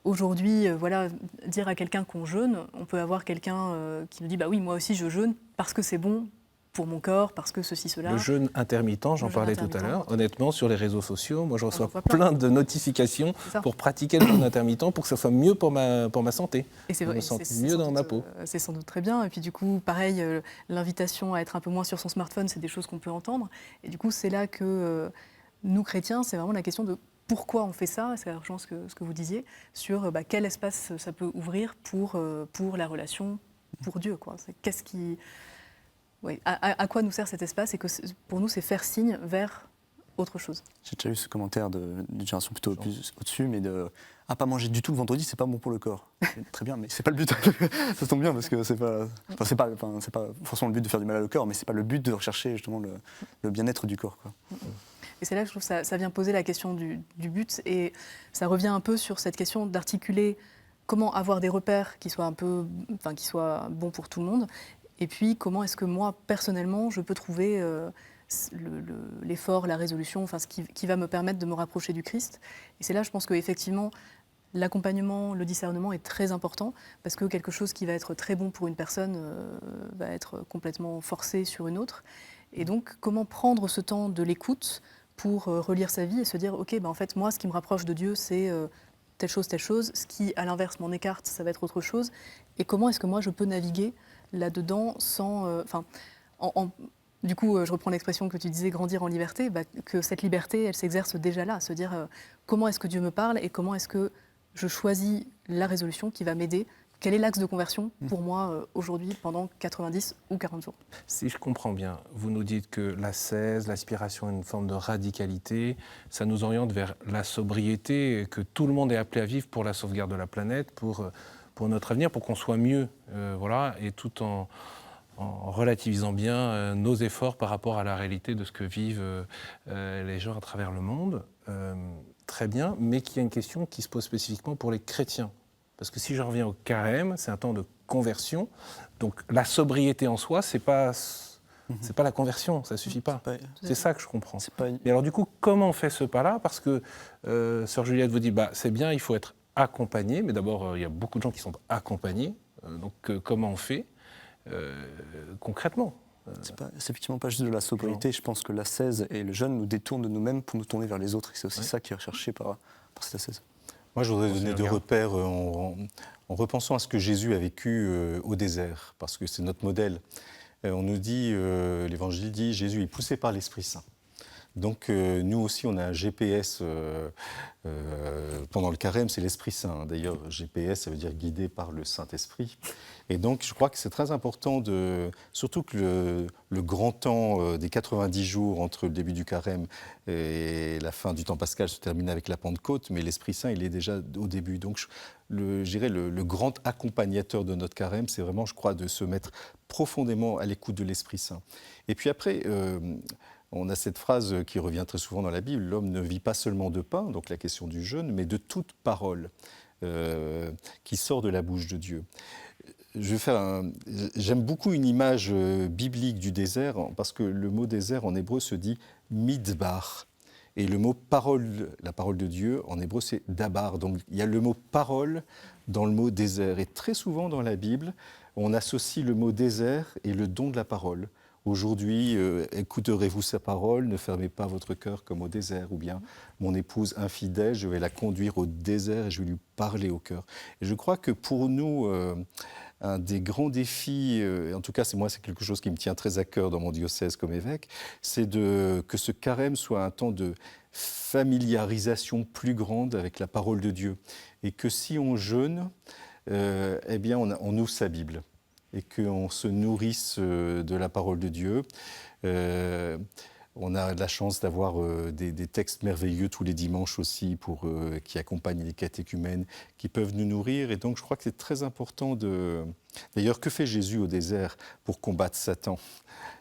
aujourd'hui, voilà, dire à quelqu'un qu'on jeûne, on peut avoir quelqu'un qui nous dit « bah oui, moi aussi je jeûne parce que c'est bon pour mon corps, parce que ceci, cela ».
Le jeûne intermittent, j'en parlais tout à l'heure. Honnêtement, sur les réseaux sociaux, moi je reçois plein de notifications pour pratiquer le jeûne intermittent pour que ça soit mieux pour ma santé.
Et c'est vrai,
je me sens mieux dans ma peau.
C'est sans doute très bien. Et puis du coup, pareil, l'invitation à être un peu moins sur son smartphone, c'est des choses qu'on peut entendre. Et du coup, c'est là que nous, chrétiens, c'est vraiment la question de pourquoi on fait ça, c'est largement ce que vous disiez, sur quel espace ça peut ouvrir pour la relation, pour Dieu, quoi. Qu'est-ce qui... Oui. À quoi nous sert cet espace, et que pour nous, c'est faire signe vers autre chose.
J'ai déjà eu ce commentaire d'une génération plutôt plus au-dessus, mais pas manger du tout le vendredi, c'est pas bon pour le corps. Très bien, mais c'est pas le but. Ça tombe bien parce que c'est pas forcément le but de faire du mal au corps, mais c'est pas le but de rechercher justement le bien-être du corps, quoi.
Et c'est là que je trouve que ça vient poser la question du but, et ça revient un peu sur cette question d'articuler comment avoir des repères qui soient qui soient bons pour tout le monde, et puis comment est-ce que moi, personnellement, je peux trouver l'effort, la résolution, enfin ce qui va me permettre de me rapprocher du Christ. Et c'est là, je pense qu'effectivement, l'accompagnement, le discernement est très important, parce que quelque chose qui va être très bon pour une personne va être complètement forcé sur une autre. Et donc, comment prendre ce temps de l'écoute pour relire sa vie et se dire, ok, en fait, moi, ce qui me rapproche de Dieu, c'est telle chose, ce qui, à l'inverse, m'en écarte, ça va être autre chose. Et comment est-ce que moi, je peux naviguer là-dedans sans... Du coup, je reprends l'expression que tu disais, grandir en liberté, que cette liberté, elle s'exerce déjà là, se dire comment est-ce que Dieu me parle et comment est-ce que je choisis la résolution qui va m'aider. Quel est l'axe de conversion pour moi aujourd'hui pendant 90 ou 40 jours?
Si je comprends bien, vous nous dites que l'ascèse, l'aspiration à une forme de radicalité, ça nous oriente vers la sobriété, que tout le monde est appelé à vivre pour la sauvegarde de la planète, pour notre avenir, pour qu'on soit mieux, voilà, et tout en relativisant bien nos efforts par rapport à la réalité de ce que vivent les gens à travers le monde. Très bien, mais qu'il y a une question qui se pose spécifiquement pour les chrétiens. Parce que si je reviens au carême, c'est un temps de conversion. Donc la sobriété en soi, c'est pas la conversion, ça suffit pas. C'est ça que je comprends. Et alors du coup, comment on fait ce pas-là? Parce que sœur Juliette vous dit, c'est bien, il faut être accompagné. Mais d'abord, il y a beaucoup de gens qui sont accompagnés. Donc comment on fait concrètement?
C'est effectivement pas juste de la sobriété. Je pense que l'ascèse et le jeûne nous détournent de nous-mêmes pour nous tourner vers les autres. Et c'est aussi ça qui est recherché par cette ascèse.
Moi, je voudrais donner 2 repères en repensant à ce que Jésus a vécu au désert, parce que c'est notre modèle. On nous dit, l'Évangile dit, Jésus est poussé par l'Esprit Saint. Donc nous aussi, on a un GPS pendant le carême, c'est l'Esprit Saint. D'ailleurs, GPS, ça veut dire guidé par le Saint-Esprit. Et donc, je crois que c'est très important, surtout que le grand temps des 90 jours entre le début du carême et la fin du temps pascal se termine avec la Pentecôte, mais l'Esprit Saint, il est déjà au début. Donc, je dirais le grand accompagnateur de notre carême, c'est vraiment, je crois, de se mettre profondément à l'écoute de l'Esprit Saint. Et puis après, on a cette phrase qui revient très souvent dans la Bible, l'homme ne vit pas seulement de pain, donc la question du jeûne, mais de toute parole qui sort de la bouche de Dieu. J'aime beaucoup une image biblique du désert, parce que le mot désert en hébreu se dit midbar. Et le mot parole, la parole de Dieu, en hébreu, c'est dabar. Donc il y a le mot parole dans le mot désert. Et très souvent dans la Bible, on associe le mot désert et le don de la parole. Aujourd'hui, écouterez-vous sa parole, ne fermez pas votre cœur comme au désert. Ou bien, mon épouse infidèle, je vais la conduire au désert et je vais lui parler au cœur. Et je crois que pour nous, un des grands défis, en tout cas c'est quelque chose qui me tient très à cœur dans mon diocèse comme évêque, c'est que ce carême soit un temps de familiarisation plus grande avec la parole de Dieu. Et que si on jeûne, eh bien on ouvre sa Bible. Et qu'on se nourrisse de la parole de Dieu. On a la chance d'avoir des textes merveilleux tous les dimanches aussi qui accompagnent les catéchumènes, qui peuvent nous nourrir. Et donc je crois que c'est très important D'ailleurs, que fait Jésus au désert pour combattre Satan ?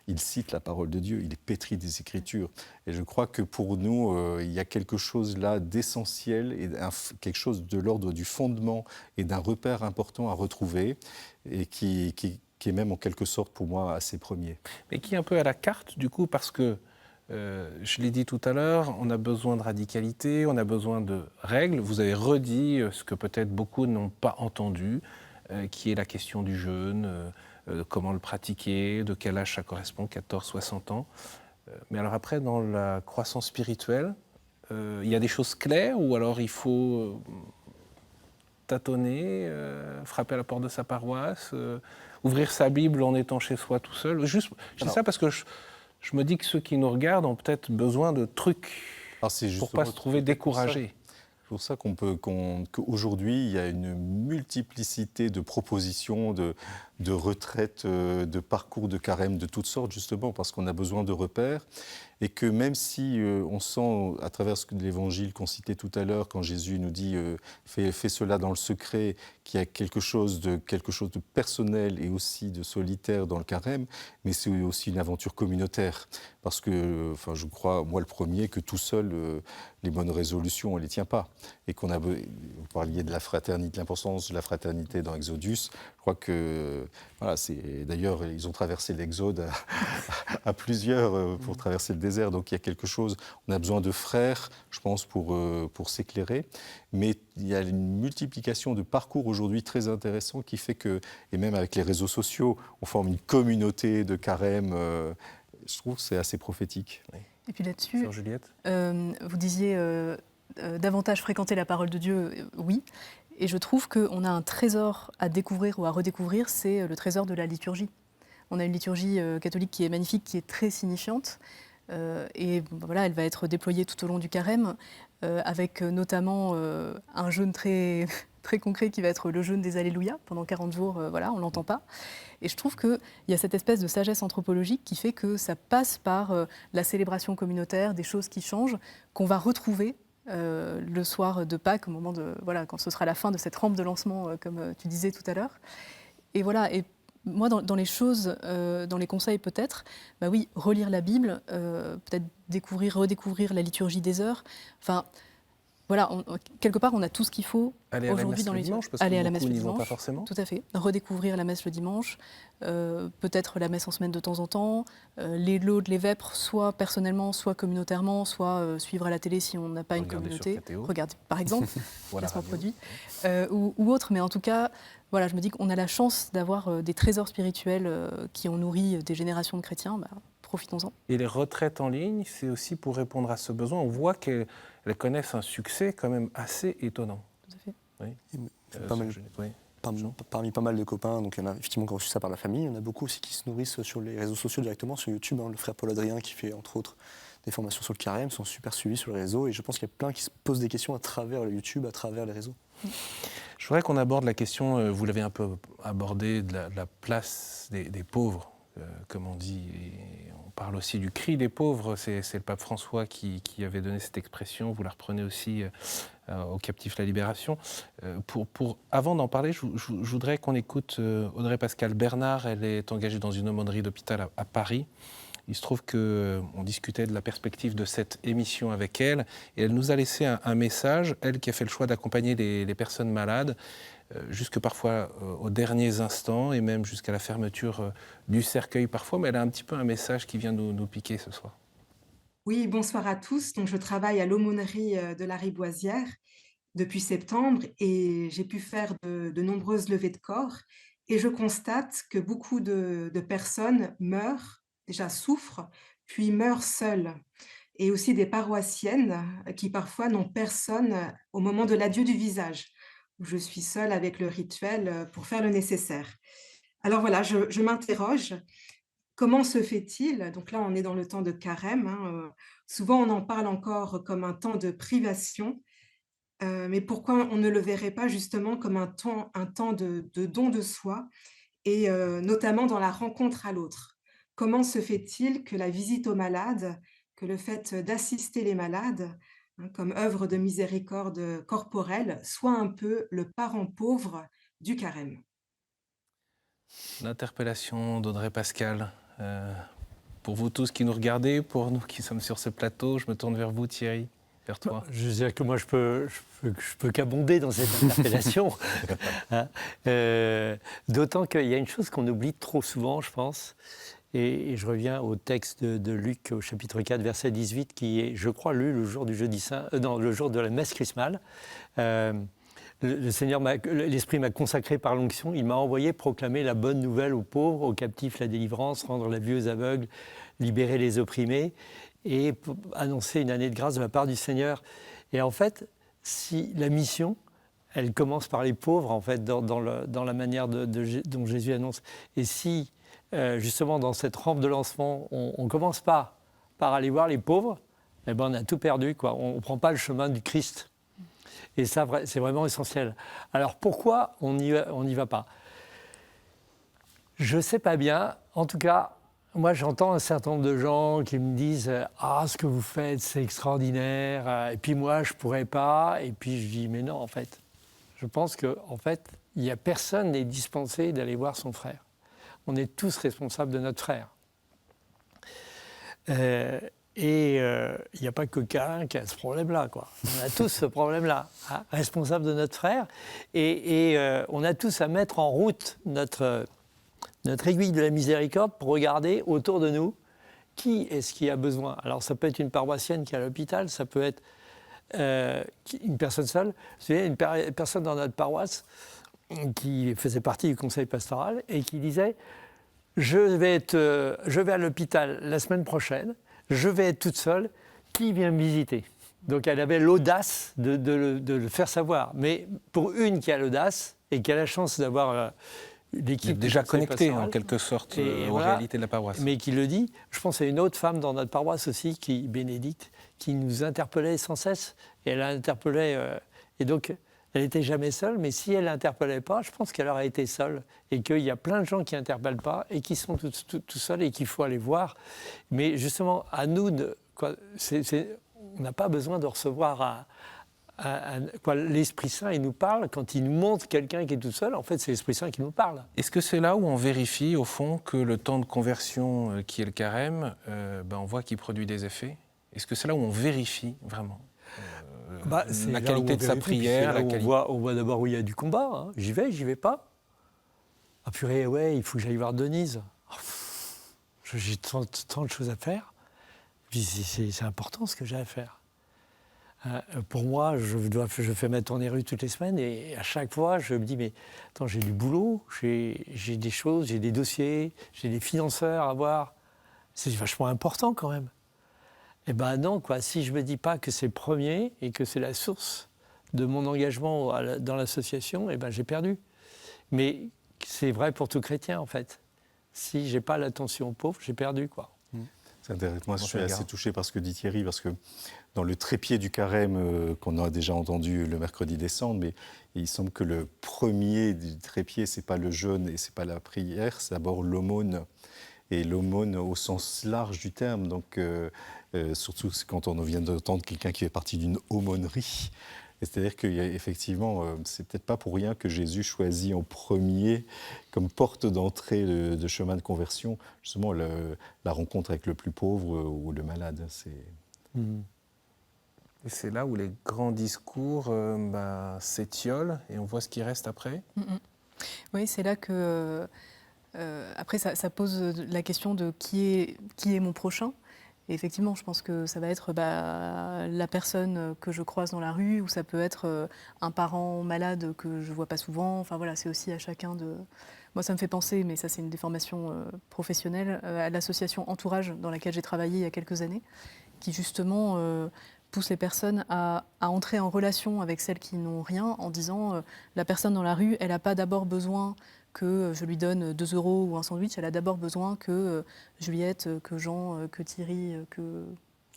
Il cite la parole de Dieu, il est pétri des Écritures. Et je crois que pour nous, il y a quelque chose là d'essentiel et quelque chose de l'ordre du fondement et d'un repère important à retrouver et qui est même en quelque sorte pour moi assez premier.
Mais qui est un peu à la carte du coup parce que, je l'ai dit tout à l'heure, on a besoin de radicalité, on a besoin de règles. Vous avez redit ce que peut-être beaucoup n'ont pas entendu, qui est la question du jeûne, comment le pratiquer, de quel âge ça correspond, 14, 60 ans. Mais alors après, dans la croissance spirituelle, il y a des choses claires ou alors il faut tâtonner, frapper à la porte de sa paroisse, ouvrir sa Bible en étant chez soi tout seul. Je dis ça parce que je me dis que ceux qui nous regardent ont peut-être besoin de trucs pour ne pas se trouver découragés.
C'est pour ça qu'aujourd'hui, il y a une multiplicité de propositions, de retraites, de parcours de carême de toutes sortes, justement, parce qu'on a besoin de repères. Et que même si on sent, à travers l'évangile qu'on citait tout à l'heure, quand Jésus nous dit fais cela dans le secret, qu'il y a quelque chose de personnel et aussi de solitaire dans le carême, mais c'est aussi une aventure communautaire. Parce que, je crois, moi le premier, que tout seul, les bonnes résolutions, on ne les tient pas. Et vous parliez de la fraternité, l'importance de la fraternité dans Exodus. Je crois que, d'ailleurs, ils ont traversé l'Exode à plusieurs pour traverser le désert. Donc il y a quelque chose, on a besoin de frères, je pense, pour s'éclairer. Mais il y a une multiplication de parcours aujourd'hui très intéressant qui fait que, et même avec les réseaux sociaux, on forme une communauté de carême. Je trouve que c'est assez prophétique.
Et puis là-dessus,
Juliette,
vous disiez davantage fréquenter la parole de Dieu, oui. Et je trouve qu'on a un trésor à découvrir ou à redécouvrir, c'est le trésor de la liturgie. On a une liturgie catholique qui est magnifique, qui est très signifiante. Et voilà, elle va être déployée tout au long du carême, avec notamment un jeûne très, très concret qui va être le jeûne des Alléluia. Pendant 40 jours, on ne l'entend pas. Et je trouve qu'il y a cette espèce de sagesse anthropologique qui fait que ça passe par la célébration communautaire, des choses qui changent, qu'on va retrouver le soir de Pâques, au moment quand ce sera la fin de cette rampe de lancement, comme tu disais tout à l'heure. Et voilà. Et moi, dans les choses, dans les conseils peut-être, oui, relire la Bible, peut-être redécouvrir la liturgie des heures. Enfin, voilà, quelque part, on a tout ce qu'il faut aujourd'hui dans les
dimanche, parce
aller
que
à la messe le
n'y vont
dimanche.
pas forcément.
Tout à fait. Redécouvrir la messe le dimanche, peut-être la messe en semaine de temps en temps, les laudes, les vêpres, soit personnellement, soit communautairement, soit suivre à la télé si on n'a pas une communauté. Regarder, par exemple, placement produit, ou autre. Mais en tout cas, voilà, je me dis qu'on a la chance d'avoir des trésors spirituels qui ont nourri des générations de chrétiens. Profitons-en.
Et les retraites en ligne, c'est aussi pour répondre à ce besoin. On voit qu'elles connaissent un succès quand même assez étonnant.
Tout à fait.
Oui.
Parmi pas mal de copains, donc il y en a effectivement qui ont reçu ça par la famille, il y en a beaucoup aussi qui se nourrissent sur les réseaux sociaux directement, sur YouTube. Le frère Paul Adrien qui fait entre autres des formations sur le carême, sont super suivis sur les réseaux et je pense qu'il y a plein qui se posent des questions à travers le YouTube, à travers les réseaux.
Je voudrais qu'on aborde la question, vous l'avez un peu abordé, de la place des pauvres, comme on dit. Et on parle aussi du cri des pauvres, c'est le pape François qui avait donné cette expression, vous la reprenez aussi au Captif la Libération. Avant d'en parler, je voudrais qu'on écoute Audrey Pascal Bernard. Elle est engagée dans une aumônerie d'hôpital à Paris. Il se trouve qu'on discutait de la perspective de cette émission avec elle, et elle nous a laissé un message, elle qui a fait le choix d'accompagner les personnes malades, jusque parfois aux derniers instants, et même jusqu'à la fermeture du cercueil parfois, mais elle a un petit peu un message qui vient nous piquer ce soir.
Oui, bonsoir à tous. Donc, je travaille à l'aumônerie de la Riboisière depuis septembre et j'ai pu faire de nombreuses levées de corps. Et je constate que beaucoup de personnes meurent, déjà souffrent, puis meurent seules. Et aussi des paroissiennes qui parfois n'ont personne au moment de l'adieu du visage, où je suis seule avec le rituel pour faire le nécessaire. Alors voilà, je m'interroge. Comment se fait-il, donc là on est dans le temps de carême, hein, souvent on en parle encore comme un temps de privation, mais pourquoi on ne le verrait pas justement comme un temps de don de soi et notamment dans la rencontre à l'autre? Comment se fait-il que la visite aux malades, que le fait d'assister les malades, hein, comme œuvre de miséricorde corporelle, soit un peu le parent pauvre du carême?
L'interpellation d'Audrey Pascal. Pour vous tous qui nous regardez, pour nous qui sommes sur ce plateau, je me tourne vers vous Thierry, vers toi.
Je veux dire que moi je peux qu'abonder dans cette interpellation. Hein. D'autant qu'il y a une chose qu'on oublie trop souvent, je pense, et je reviens au texte de Luc au chapitre 4, verset 18, qui est, je crois, lu le jour du jeudi saint, le jour de la messe chrismale. Le Seigneur, l'Esprit m'a consacré par l'onction, il m'a envoyé proclamer la bonne nouvelle aux pauvres, aux captifs la délivrance, rendre la vue aux aveugles, libérer les opprimés et annoncer une année de grâce de la part du Seigneur. Et en fait, si la mission, elle commence par les pauvres, en fait, dans la manière dont Jésus annonce. Et si, justement, dans cette rampe de lancement, on ne commence pas par aller voir les pauvres, eh ben, on a tout perdu, quoi. On ne prend pas le chemin du Christ. Et ça, c'est vraiment essentiel. Alors, pourquoi on n'y va pas? Je ne sais pas bien. En tout cas, moi, j'entends un certain nombre de gens qui me disent « Ah, ce que vous faites, c'est extraordinaire. Et puis moi, je ne pourrais pas. » Et puis je dis « Mais non, en fait. » Je pense qu'en fait, il n'y a personne n'est dispensé d'aller voir son frère. On est tous responsables de notre frère. Et il n'y a pas que Karin qui a ce problème-là, quoi. On a tous ce problème-là, hein, responsable de notre frère. Et on a tous à mettre en route notre aiguille de la miséricorde pour regarder autour de nous qui est-ce qui a besoin. Alors ça peut être une paroissienne qui est à l'hôpital, ça peut être une personne seule. Il y a une personne dans notre paroisse qui faisait partie du conseil pastoral et qui disait « Je vais à l'hôpital la semaine prochaine, je vais être toute seule, qui vient me visiter ?» Donc elle avait l'audace de le faire savoir. Mais pour une qui a l'audace et qui a la chance d'avoir l'équipe
déjà connectée en quelque sorte aux réalités de la paroisse.
Mais qui le dit, je pense à une autre femme dans notre paroisse aussi, Bénédicte, qui nous interpellait sans cesse. Et elle interpellait, et donc elle n'était jamais seule, mais si elle n'interpellait pas, je pense qu'elle aurait été seule. Et qu'il y a plein de gens qui n'interpellent pas et qui sont tout seuls et qu'il faut aller voir. Mais justement, à nous, on n'a pas besoin de recevoir l'Esprit Saint, il nous parle. Quand il nous montre quelqu'un qui est tout seul, en fait, c'est l'Esprit Saint qui nous parle.
Est-ce que c'est là où on vérifie, au fond, que le temps de conversion qui est le carême, on voit qu'il produit des effets? Est-ce que c'est là où on vérifie vraiment la qualité de sa prière,
on voit d'abord où il y a du combat. Hein. J'y vais pas. Ah purée, ouais, il faut que j'aille voir Denise. J'ai tant de choses à faire. Puis c'est important ce que j'ai à faire. Pour moi, je fais ma tournée rue toutes les semaines et à chaque fois, je me dis, mais attends, j'ai du boulot, j'ai des choses, j'ai des dossiers, j'ai des financeurs à voir. C'est vachement important quand même. Eh ben non, quoi. Si je ne me dis pas que c'est premier et que c'est la source de mon engagement dans l'association, eh ben j'ai perdu. Mais c'est vrai pour tout chrétien, en fait. Si je n'ai pas l'attention aux pauvres, j'ai perdu, quoi.
C'est intéressant. Moi, je suis assez touché par ce que dit Thierry, parce que dans le trépied du carême qu'on a déjà entendu le mercredi des cendres, mais il semble que le premier du trépied, c'est pas le jeûne et c'est pas la prière, c'est d'abord l'aumône. Et l'aumône au sens large du terme, donc surtout quand on vient d'entendre quelqu'un qui fait partie d'une aumônerie, Et c'est-à-dire qu'effectivement, c'est peut-être pas pour rien que Jésus choisit en premier comme porte d'entrée de chemin de conversion, justement la rencontre avec le plus pauvre ou le malade.
Et c'est là où les grands discours s'étiolent et on voit ce qui reste après.
Oui, c'est là que après ça pose la question de qui est mon prochain. Et effectivement, je pense que ça va être la personne que je croise dans la rue, ou ça peut être un parent malade que je ne vois pas souvent. Enfin voilà, c'est aussi à chacun de... Moi, ça me fait penser, mais ça c'est une déformation professionnelle, à l'association Entourage dans laquelle j'ai travaillé il y a quelques années, qui justement pousse les personnes à entrer en relation avec celles qui n'ont rien, en disant la personne dans la rue, elle n'a pas d'abord besoin que je lui donne 2 € ou un sandwich, elle a d'abord besoin que Juliette, que Jean, que Thierry, que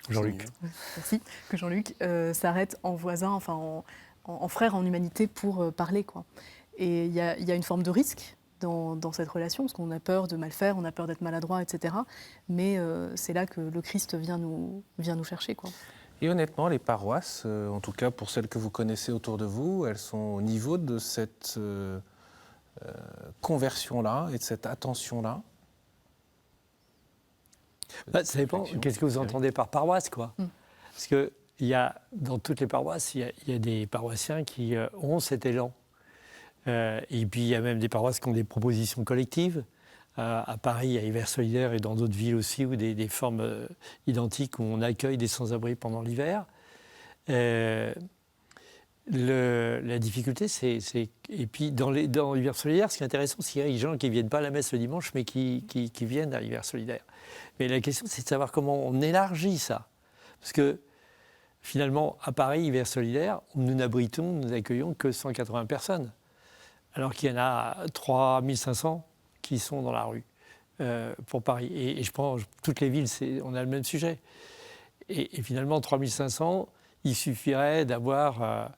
Jean-Luc.
Merci, que Jean-Luc s'arrête en voisin, enfin en frère, en humanité pour parler, quoi. Et il y a une forme de risque dans cette relation, parce qu'on a peur de mal faire, on a peur d'être maladroit, etc. Mais c'est là que le Christ vient nous chercher, quoi.
Et honnêtement, les paroisses, en tout cas pour celles que vous connaissez autour de vous, elles sont au niveau de cette conversion-là et de cette attention-là?
Ça dépend. Qu'est-ce que vous entendez par paroisse, quoi? Parce que dans toutes les paroisses, il y a des paroissiens qui ont cet élan. Et puis, il y a même des paroisses qui ont des propositions collectives. À Paris, à Hiver Solidaire et dans d'autres villes aussi, où des formes identiques où on accueille des sans-abri pendant l'hiver. La difficulté, c'est... Et puis, dans l'hiver solidaire, ce qui est intéressant, c'est qu'il y a des gens qui ne viennent pas à la messe le dimanche, mais qui viennent à l'hiver solidaire. Mais la question, c'est de savoir comment on élargit ça. Parce que, finalement, à Paris, hiver solidaire, nous accueillons que 180 personnes. Alors qu'il y en a 3500 qui sont dans la rue pour Paris. Et je prends toutes les villes, on a le même sujet. Et finalement, 3500, il suffirait d'avoir...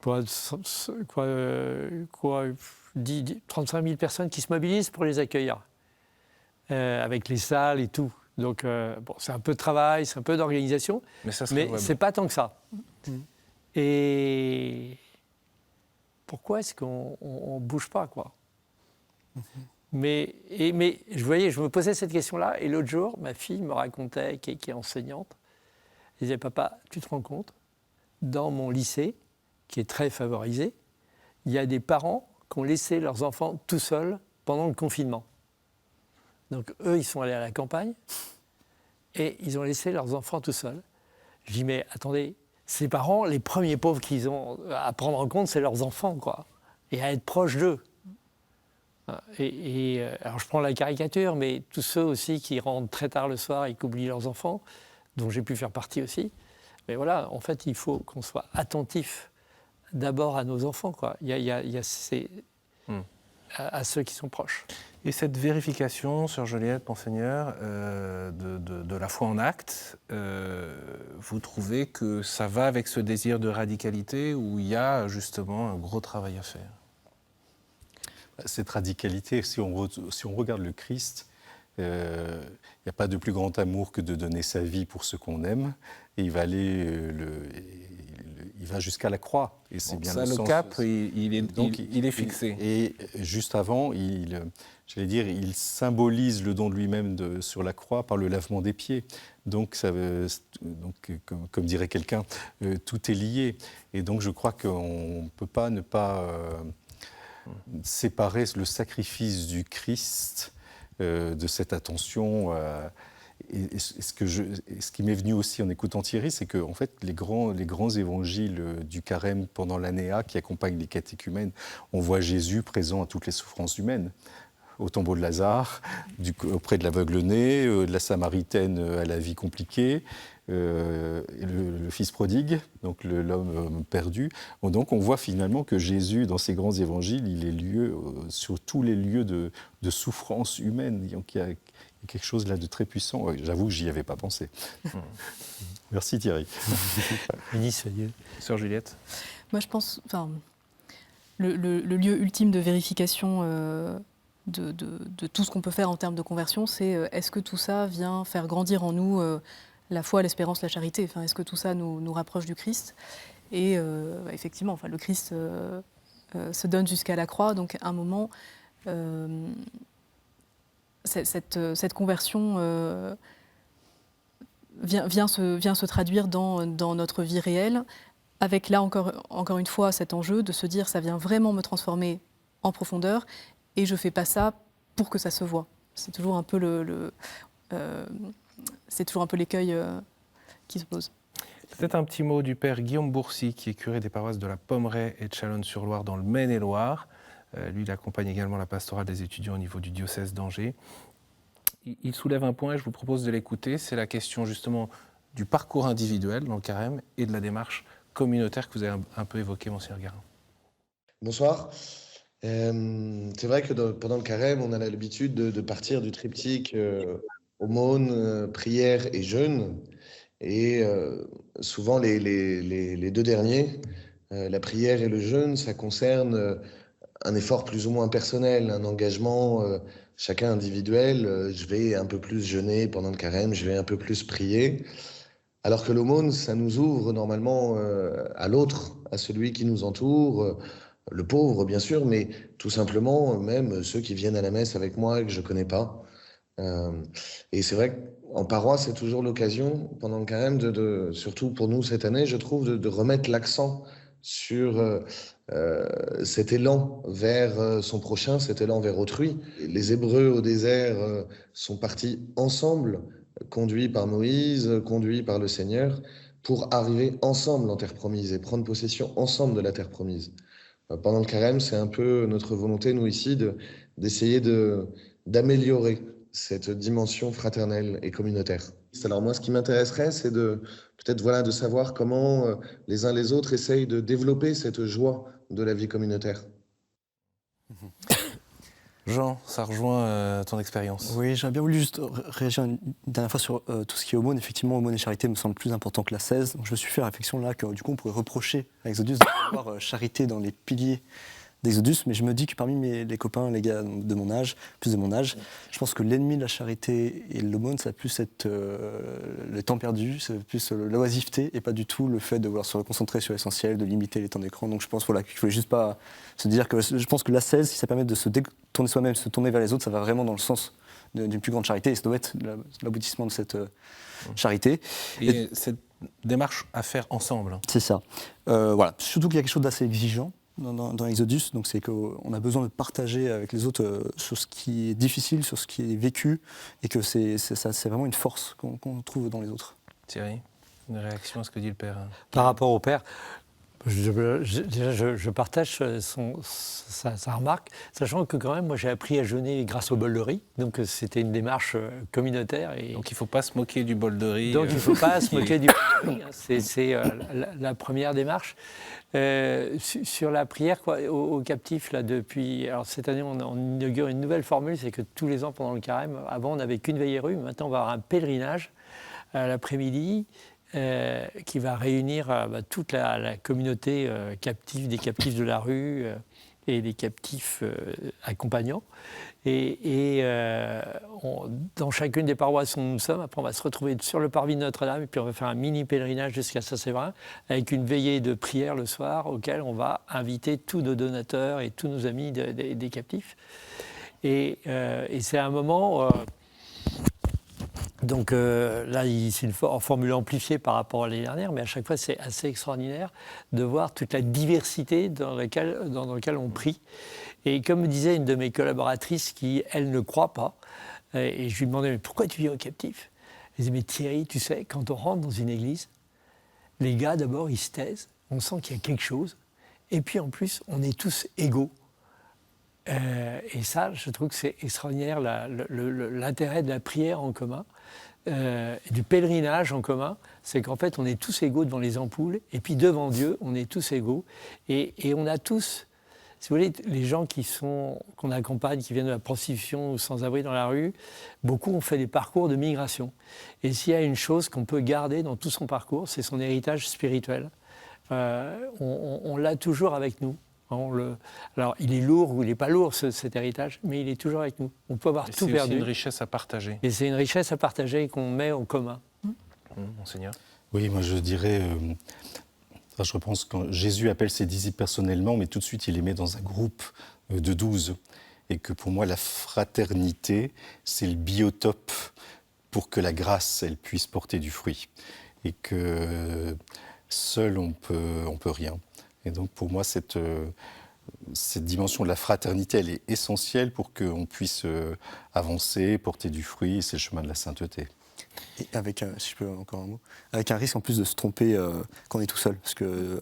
35 000 personnes qui se mobilisent pour les accueillir, avec les salles et tout. Donc, c'est un peu de travail, c'est un peu d'organisation, mais c'est pas tant que ça. Et pourquoi est-ce qu'on ne bouge pas, quoi? Mais je me posais cette question-là, et l'autre jour, ma fille me racontait, qui est enseignante, elle disait, papa, tu te rends compte, dans mon lycée, qui est très favorisé, il y a des parents qui ont laissé leurs enfants tout seuls pendant le confinement. Donc eux, ils sont allés à la campagne et ils ont laissé leurs enfants tout seuls. Je dis, mais attendez, ces parents, les premiers pauvres qu'ils ont à prendre en compte, c'est leurs enfants, quoi, et à être proche d'eux. Alors je prends la caricature, mais tous ceux aussi qui rentrent très tard le soir et qui oublient leurs enfants, dont j'ai pu faire partie aussi. Mais voilà, en fait, il faut qu'on soit attentif d'abord à nos enfants, quoi. À ceux qui sont proches.
Et cette vérification, Sœur Juliette, Monseigneur, de la foi en acte, vous trouvez que ça va avec ce désir de radicalité où il y a justement un gros travail à faire?
Cette radicalité, si on regarde le Christ, il n'y a pas de plus grand amour que de donner sa vie pour ce qu'on aime. Et il va il va jusqu'à la croix. Et c'est bien
ça, le cap, il est fixé.
Et juste avant, il symbolise le don de lui-même sur la croix par le lavement des pieds. Donc comme dirait quelqu'un, tout est lié. Et donc je crois qu'on ne peut pas ne pas séparer le sacrifice du Christ de cette attention. Et ce qui m'est venu aussi en écoutant Thierry, c'est que en fait, les grands évangiles du carême pendant l'Anéa qui accompagnent les catéchumènes, on voit Jésus présent à toutes les souffrances humaines. Au tombeau de Lazare, auprès de l'aveugle-né, de la Samaritaine à la vie compliquée, le fils prodigue, donc l'homme perdu. Donc on voit finalement que Jésus, dans ces grands évangiles, il est sur tous les lieux de souffrance humaine. Donc il y a quelque chose là de très puissant. J'avoue que j'y avais pas pensé. Merci Thierry.
Bénisse Dieu.
Sœur Juliette.
Moi je pense, le lieu ultime de vérification de tout ce qu'on peut faire en termes de conversion, c'est est-ce que tout ça vient faire grandir en nous la foi, l'espérance, la charité. Enfin, est-ce que tout ça nous rapproche du Christ? Et effectivement, enfin, le Christ se donne jusqu'à la croix, donc à un moment, cette conversion vient se traduire dans notre vie réelle, avec là encore une fois cet enjeu de se dire ça vient vraiment me transformer en profondeur, et je ne fais pas ça pour que ça se voie. C'est toujours un peu l'écueil qui se pose.
Peut-être un petit mot du père Guillaume Bourcy, qui est curé des paroisses de la Pommeraye et de Chalonnes-sur-Loire dans le Maine-et-Loire. Lui, il accompagne également la pastorale des étudiants au niveau du diocèse d'Angers. Il soulève un point, et je vous propose de l'écouter, c'est la question justement du parcours individuel dans le carême et de la démarche communautaire que vous avez un peu évoquée, Monseigneur Guérin.
Bonsoir. C'est vrai que pendant le carême, on a l'habitude de partir du triptyque aumône, prière et jeûne. Et souvent, les deux derniers, la prière et le jeûne, ça concerne un effort plus ou moins personnel, un engagement chacun individuel. Je vais un peu plus jeûner pendant le carême, je vais un peu plus prier. Alors que l'aumône, ça nous ouvre normalement à l'autre, à celui qui nous entoure, le pauvre bien sûr, mais tout simplement même ceux qui viennent à la messe avec moi et que je connais pas. Et c'est vrai qu'en paroisse, c'est toujours l'occasion, pendant le carême, surtout pour nous cette année, je trouve, de remettre l'accent sur cet élan vers son prochain, cet élan vers autrui. Les Hébreux au désert sont partis ensemble, conduits par Moïse, conduits par le Seigneur, pour arriver ensemble en terre promise et prendre possession ensemble de la terre promise. Pendant le carême, c'est un peu notre volonté, nous ici, d'essayer d'améliorer cette dimension fraternelle et communautaire. Alors moi, ce qui m'intéresserait, c'est peut-être de savoir comment les uns les autres essayent de développer cette joie de la vie communautaire.
Jean, ça rejoint ton expérience.
Oui, j'aurais bien voulu juste réagir une dernière fois sur tout ce qui est aumône. Effectivement, aumône et charité me semble plus important que la 16. Donc je me suis fait la réflexion là que du coup on pourrait reprocher à Exodus d'avoir charité dans les piliers d'Exodus, mais je me dis que parmi les copains, les gars de mon âge, plus de mon âge, je pense que l'ennemi de la charité et de l'aumône, ça va plus être le temps perdu, c'est plus l'oisiveté et pas du tout le fait de vouloir se concentrer sur l'essentiel, de limiter les temps d'écran. Donc je pense qu'il ne faut juste pas se dire que je pense que la 16, si ça permet de se détourner soi-même, se tourner vers les autres, ça va vraiment dans le sens d'une plus grande charité et ça doit être l'aboutissement de cette charité.
Et cette démarche à faire ensemble.
C'est ça. Voilà. Surtout qu'il y a quelque chose d'assez exigeant dans Exodus, donc c'est qu'on a besoin de partager avec les autres sur ce qui est difficile, sur ce qui est vécu, et que c'est vraiment une force qu'on trouve dans les autres.
Thierry, une réaction à ce que dit le père?
Par rapport au père, je partage sa remarque, sachant que quand même, moi j'ai appris à jeûner grâce au bol de riz, donc c'était une démarche communautaire. Et
donc il ne faut pas se moquer du bol de riz.
Donc il ne faut pas se moquer du bol de riz, c'est la première démarche. Sur la prière aux captifs, là, alors cette année on inaugure une nouvelle formule, c'est que tous les ans pendant le carême, avant on n'avait qu'une veillée rue, maintenant on va avoir un pèlerinage l'après-midi, qui va réunir toute la communauté captive, des captifs de la rue et des captifs accompagnants. Et dans chacune des paroisses où nous sommes, après on va se retrouver sur le parvis de Notre-Dame et puis on va faire un mini pèlerinage jusqu'à Saint-Séverin avec une veillée de prière le soir auquel on va inviter tous nos donateurs et tous nos amis des captifs. Et c'est un moment... Donc là, c'est une formule amplifiée par rapport à l'année dernière, mais à chaque fois, c'est assez extraordinaire de voir toute la diversité dans laquelle on prie. Et comme me disait une de mes collaboratrices qui, elle, ne croit pas, et je lui demandais, mais pourquoi tu vis au captif? Elle disait, mais Thierry, tu sais, quand on rentre dans une église, les gars, d'abord, ils se taisent, on sent qu'il y a quelque chose, et puis en plus, on est tous égaux. Et ça, je trouve que c'est extraordinaire, l'intérêt de la prière en commun, du pèlerinage en commun, c'est qu'en fait, on est tous égaux devant les ampoules, et puis devant Dieu, on est tous égaux. Et on a tous, si vous voulez, les gens qu'on accompagne, qui viennent de la prostitution ou sans-abri dans la rue, beaucoup ont fait des parcours de migration. Et s'il y a une chose qu'on peut garder dans tout son parcours, c'est son héritage spirituel. On l'a toujours avec nous. Alors, il est lourd ou il n'est pas lourd, cet héritage, mais il est toujours avec nous. On peut avoir tout perdu.
C'est une richesse à partager.
Et c'est une richesse à partager qu'on met en commun.
Monseigneur.
Oui, moi je dirais, je repense quand Jésus appelle ses disciples personnellement, mais tout de suite il les met dans un groupe de 12. Et que pour moi la fraternité, c'est le biotope pour que la grâce, elle puisse porter du fruit. Et que seul on peut rien. Et donc pour moi cette dimension de la fraternité, elle est essentielle pour qu'on puisse avancer, porter du fruit, et c'est le chemin de la sainteté.
Et avec, si je peux encore un mot, avec un risque en plus de se tromper quand on est tout seul. Parce que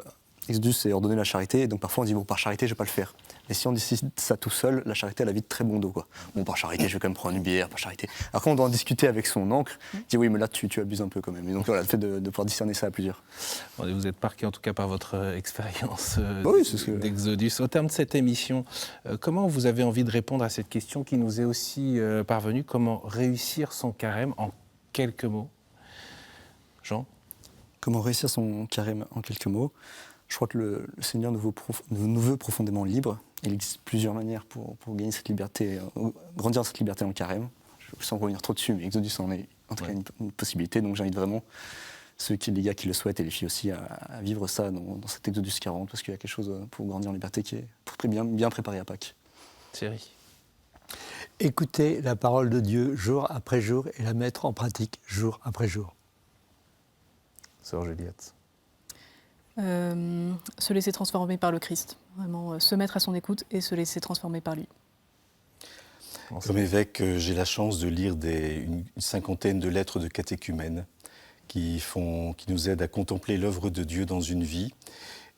Exodus, c'est ordonner la charité, et donc parfois on dit, bon, par charité, je ne vais pas le faire. Mais si on décide ça tout seul, la charité, elle a vite très bon dos, quoi. Bon, par charité, je vais quand même prendre une bière, par charité. Alors quand on doit en discuter avec son encre, il dit, oui, mais là, tu abuses un peu quand même. Et donc voilà, le fait de pouvoir discerner ça à plusieurs.
Vous êtes marqué en tout cas par votre expérience d'Exodus. Au terme de cette émission, comment vous avez envie de répondre à cette question qui nous est aussi parvenue? Comment réussir son carême en quelques mots? Jean?
Comment réussir son carême en quelques mots? Je crois que le Seigneur nous veut profondément libres. Il existe plusieurs manières pour gagner cette liberté, grandir dans cette liberté dans le carême. Sans revenir trop dessus, mais Exodus en est en tout cas une possibilité. Donc j'invite vraiment les gars qui le souhaitent et les filles aussi à vivre ça dans cet Exodus 40, parce qu'il y a quelque chose pour grandir en liberté qui est bien préparé à Pâques.
Thierry?
Écouter la parole de Dieu jour après jour et la mettre en pratique jour après jour.
Sœur Juliette?
Se laisser transformer par le Christ, vraiment se mettre à son écoute et se laisser transformer par lui.
Comme évêque, j'ai la chance de lire une cinquantaine de lettres de catéchumènes qui nous aident à contempler l'œuvre de Dieu dans une vie.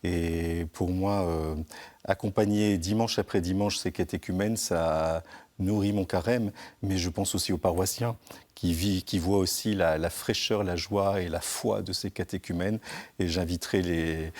Et pour moi, accompagner dimanche après dimanche ces catéchumènes, ça nourrit mon carême, mais je pense aussi aux paroissiens qui voient aussi la fraîcheur, la joie et la foi de ces catéchumènes. Et j'inviterai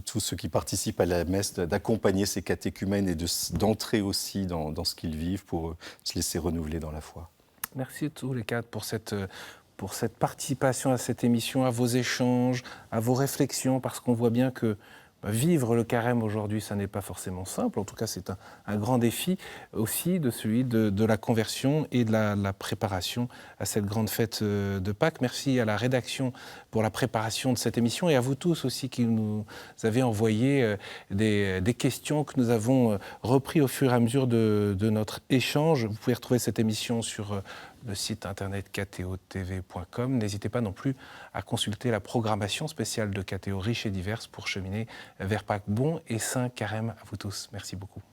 tous ceux qui participent à la messe d'accompagner ces catéchumènes et d'entrer aussi dans ce qu'ils vivent pour se laisser renouveler dans la foi.
Merci à tous les quatre pour cette participation à cette émission, à vos échanges, à vos réflexions, parce qu'on voit bien que vivre le carême aujourd'hui, ça n'est pas forcément simple. En tout cas, c'est un grand défi aussi de celui de la conversion et de la préparation à cette grande fête de Pâques. Merci à la rédaction pour la préparation de cette émission et à vous tous aussi qui nous avez envoyé des questions que nous avons repris au fur et à mesure de notre échange. Vous pouvez retrouver cette émission sur le site internet kto.tv.com. N'hésitez pas non plus à consulter la programmation spéciale de KTO riche et diverse pour cheminer vers Pâques. Bon et saint carême à vous tous. Merci beaucoup.